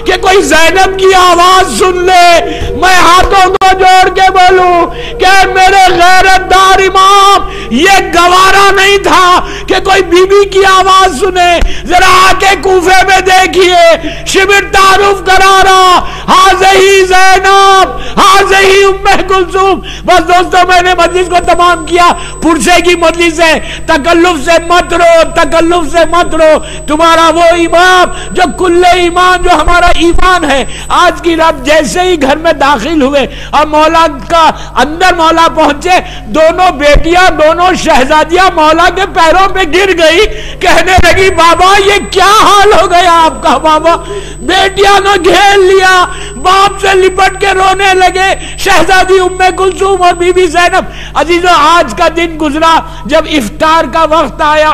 کہ کوئی زینب کی آواز سن لے. میں ہاتھوں کو جوڑ کے بولوں کہ میرے غیرت دار امام, یہ گوارا نہیں تھا کہ کوئی بی بی کی آواز سنے. ذرا آ کے کوفے میں دیکھیے, شبر تعارف کرا رہا, ہاذہی زینب, ہاذہی ام کلثوم. بس دوستو میں نے مجلس کو تمام کیا. پرسے کی مجلس ہے, تکلف سے مت رو, تکلف سے مت رو. تمہارا وہ امام جو کل ایمان, جو ہمارا ایمان ہے, آج کی رات جیسے ہی گھر میں داخل ہوئے اور مولا کا اندر مولا پہنچے, دونوں بیٹیاں دونوں شہزادیاں مولا کے پیروں پہ گر گئی, کہنے لگی بابا یہ کیا حال ہو گیا آپ کا بابا. بیٹیاں نے گھیر لیا, باپ سے لپٹ کے رونے لگے, شہزادی ام کلثوم اور بی بی زینب. عزیزو آج کا دن گزرا, جب افطار کا وقت آیا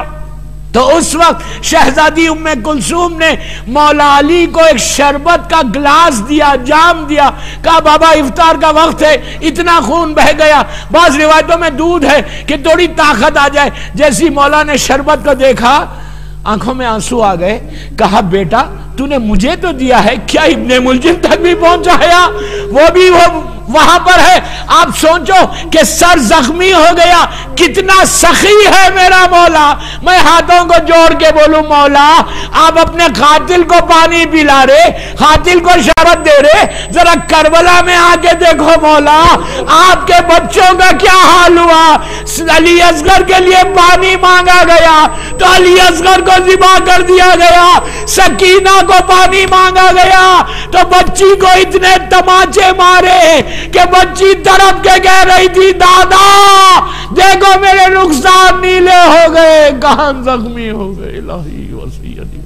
تو اس وقت شہزادی ام کلثوم نے مولا علی کو ایک شربت کا گلاس دیا, جام دیا, کہا بابا افطار کا وقت ہے, اتنا خون بہ گیا. بعض روایتوں میں دودھ ہے کہ تھوڑی طاقت آ جائے. جیسی مولا نے شربت کو دیکھا آنکھوں میں آنسو آ گئے. کہا بیٹا تو نے مجھے تو دیا ہے, کیا ابن ملجم تک بھی پہنچایا؟ وہ بھی وہاں پر ہے. آپ سوچو کہ سر زخمی ہو گیا, کتنا سخی ہے میرا مولا. میں ہاتھوں کو جوڑ کے بولوں مولا آپ اپنے قاتل کو پانی پلا رہے, قاتل کو شربت دے رہے, ذرا کربلا میں آ کے دیکھو مولا آپ کے بچوں کا کیا حال ہوا. علی اصغر کے لیے پانی مانگا گیا تو علی اصغر کو ذبح کر دیا گیا. سکینہ کو پانی مانگا گیا تو بچی کو اتنے تماچے مارے کہ بچی تڑپ کے کہہ رہی تھی دادا دیکھو میرے رخسار نیلے ہو گئے, کان زخمی ہو گئے. الہی وسیعتی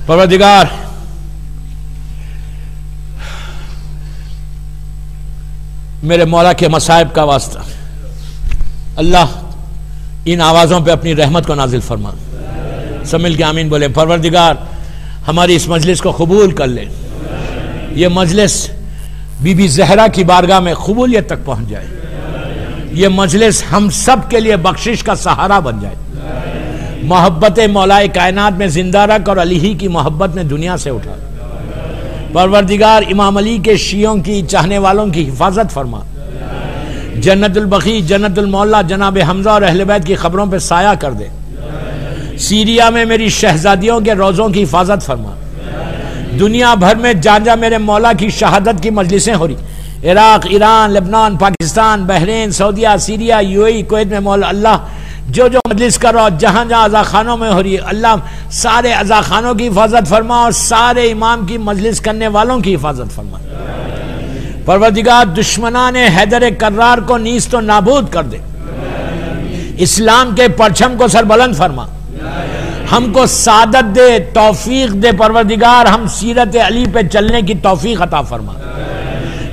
پروردگار میرے مولا کے مصائب کا واسطہ اللہ ان آوازوں پہ اپنی رحمت کو نازل فرما. سب مل کے آمین بولے. پروردگار ہماری اس مجلس کو قبول کر لے, یہ مجلس بی بی زہرا کی بارگاہ میں قبولیت تک پہنچ جائے, یہ مجلس ہم سب کے لیے بخشش کا سہارا بن جائے. محبت مولا کائنات میں زندہ رکھ اور علی ہی کی محبت میں دنیا سے اٹھا. پروردگار امام علی کے شیعوں کی چاہنے والوں کی حفاظت فرما. جنت البقیع, جنت المولا جناب حمزہ اور اہل بیت کی خبروں پہ سایہ کر دے. سیریا میں میری شہزادیوں کے روزوں کی حفاظت فرما. دنیا بھر میں جہاں جہاں میرے مولا کی شہادت کی مجلسیں ہو رہی, عراق, ایران, لبنان, پاکستان, بحرین, سعودیہ, Syria, U A E, Kuwait میں مولا اللہ جو جو مجلس کرو, جہاں جہاں عزا خانوں میں ہو رہی ہے اللہ سارے عزا خانوں کی حفاظت فرما اور سارے امام کی مجلس کرنے والوں کی حفاظت فرما. پروردگار دشمنان حیدر کرار کو نیست و نابود کر دے. اسلام کے پرچم کو سربلند فرما. ہم کو سعادت دے, توفیق دے. پروردگار ہم سیرت علی پہ چلنے کی توفیق عطا فرما.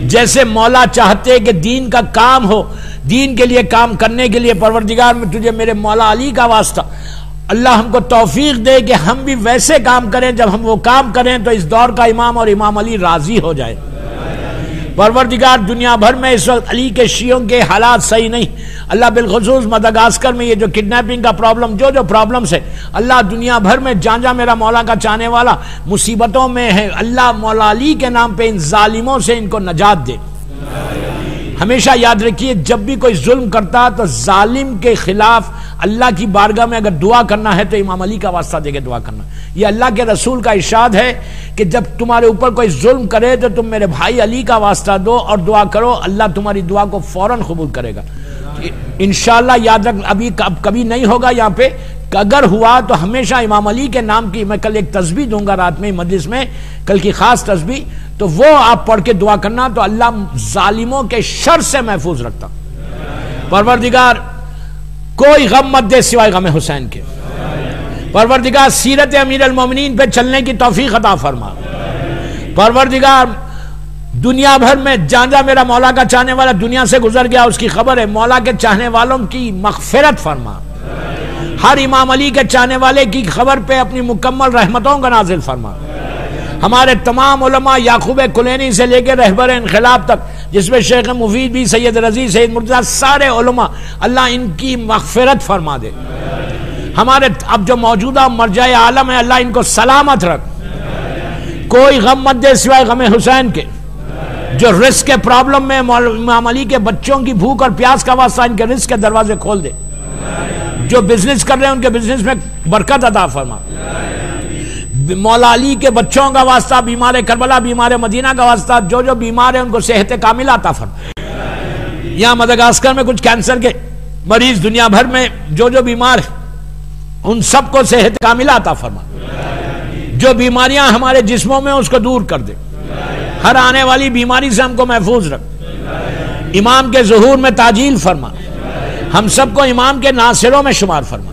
جیسے مولا چاہتے کہ دین کا کام ہو, دین کے لیے کام کرنے کے لیے پروردگار میں تجھے میرے مولا علی کا واسطہ, اللہ ہم کو توفیق دے کہ ہم بھی ویسے کام کریں. جب ہم وہ کام کریں تو اس دور کا امام اور امام علی راضی ہو جائے. پروردگار دنیا بھر میں اس وقت علی کے شیعوں کے حالات صحیح نہیں. اللہ بالخصوص مدغاسکر میں یہ جو کڈنیپنگ کا پرابلم, جو جو پرابلمز ہے, اللہ دنیا بھر میں جہاں جہاں میرا مولا کا چاہنے والا مصیبتوں میں ہے, اللہ مولا علی کے نام پہ ان ظالموں سے ان کو نجات دے. ہمیشہ یاد رکھیے جب بھی کوئی ظلم کرتا تو ظالم کے خلاف اللہ کی بارگاہ میں اگر دعا کرنا ہے تو امام علی کا واسطہ دے کے دعا کرنا. یہ اللہ کے رسول کا ارشاد ہے کہ جب تمہارے اوپر کوئی ظلم کرے تو تم میرے بھائی علی کا واسطہ دو اور دعا کرو, اللہ تمہاری دعا کو فوراً قبول کرے گا. انشاءاللہ یاد رکھ, ابھی کبھی نہیں ہوگا یہاں پہ, اگر ہوا تو ہمیشہ امام علی کے نام کی میں کل ایک تسبیح دوں گا رات میں مجلس میں, کل کی خاص تسبیح, تو وہ آپ پڑھ کے دعا کرنا تو اللہ ظالموں کے شر سے محفوظ رکھتا. پروردگار کوئی غم مت دے سوائے غم حسین کے. پروردگار سیرت امیر المومنین پہ چلنے کی توفیق عطا فرما. پروردگار دنیا بھر میں جہاں جہاں میرا مولا کا چاہنے والا دنیا سے گزر گیا اس کی خبر ہے, مولا کے چاہنے والوں کی مغفرت فرما. ہر امام علی کے چاہنے والے کی خبر پہ اپنی مکمل رحمتوں کا نازل فرما. ہمارے تمام علماء یعقوب کلینی سے لے کے رہبر انقلاب تک, جس میں شیخ مفید بھی, سید رضی, سید مرتضیٰ, سارے علماء, اللہ ان کی مغفرت فرما دے. ہمارے اب جو موجودہ مرجع عالم ہے اللہ ان کو سلامت رکھ. کوئی غم مت دے سوائے غم حسین کے. جو رزق کے پرابلم میں امام علی کے بچوں کی بھوک اور پیاس کا واسطہ, ان کے رزق کے دروازے کھول دے. جو بزنس کر رہے ہیں ان کے بزنس میں برکت عطا فرما. مولا علی کے بچوں کا واسطہ, بیمار کربلا, بیمار مدینہ کا واسطہ, جو جو بیمار ہیں ان کو صحت کاملہ عطا فرما. یہاں مدغاسکر میں کچھ کینسر کے مریض, دنیا بھر میں جو جو بیمار ہیں ان سب کو صحت کاملہ عطا فرما. جو بیماریاں ہمارے جسموں میں اس کو دور کر دے. ہر آنے والی بیماری سے ہم کو محفوظ رکھ. امام کے ظہور میں تاجیل فرما. ہم سب کو امام کے ناصروں میں شمار فرما.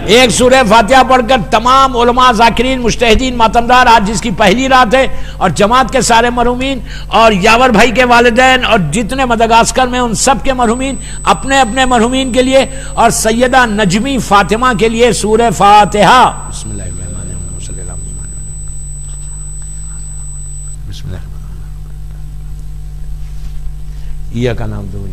ایک سورہ فاتحہ پڑھ کر تمام علماء, ذاکرین, مجتہدین, ماتمدار, آج جس کی پہلی رات ہے, اور جماعت کے سارے مرحومین اور یاور بھائی کے والدین اور جتنے مدغاسکر میں ان سب کے مرحومین, اپنے اپنے مرحومین کے لیے اور سیدہ نجمی فاطمہ کے لیے سورہ فاتحہ. بسم اللہ الرحمن الرحیم. صلی اللہ علیہ وسلم. بسم اللہ. یہ کا نام دو.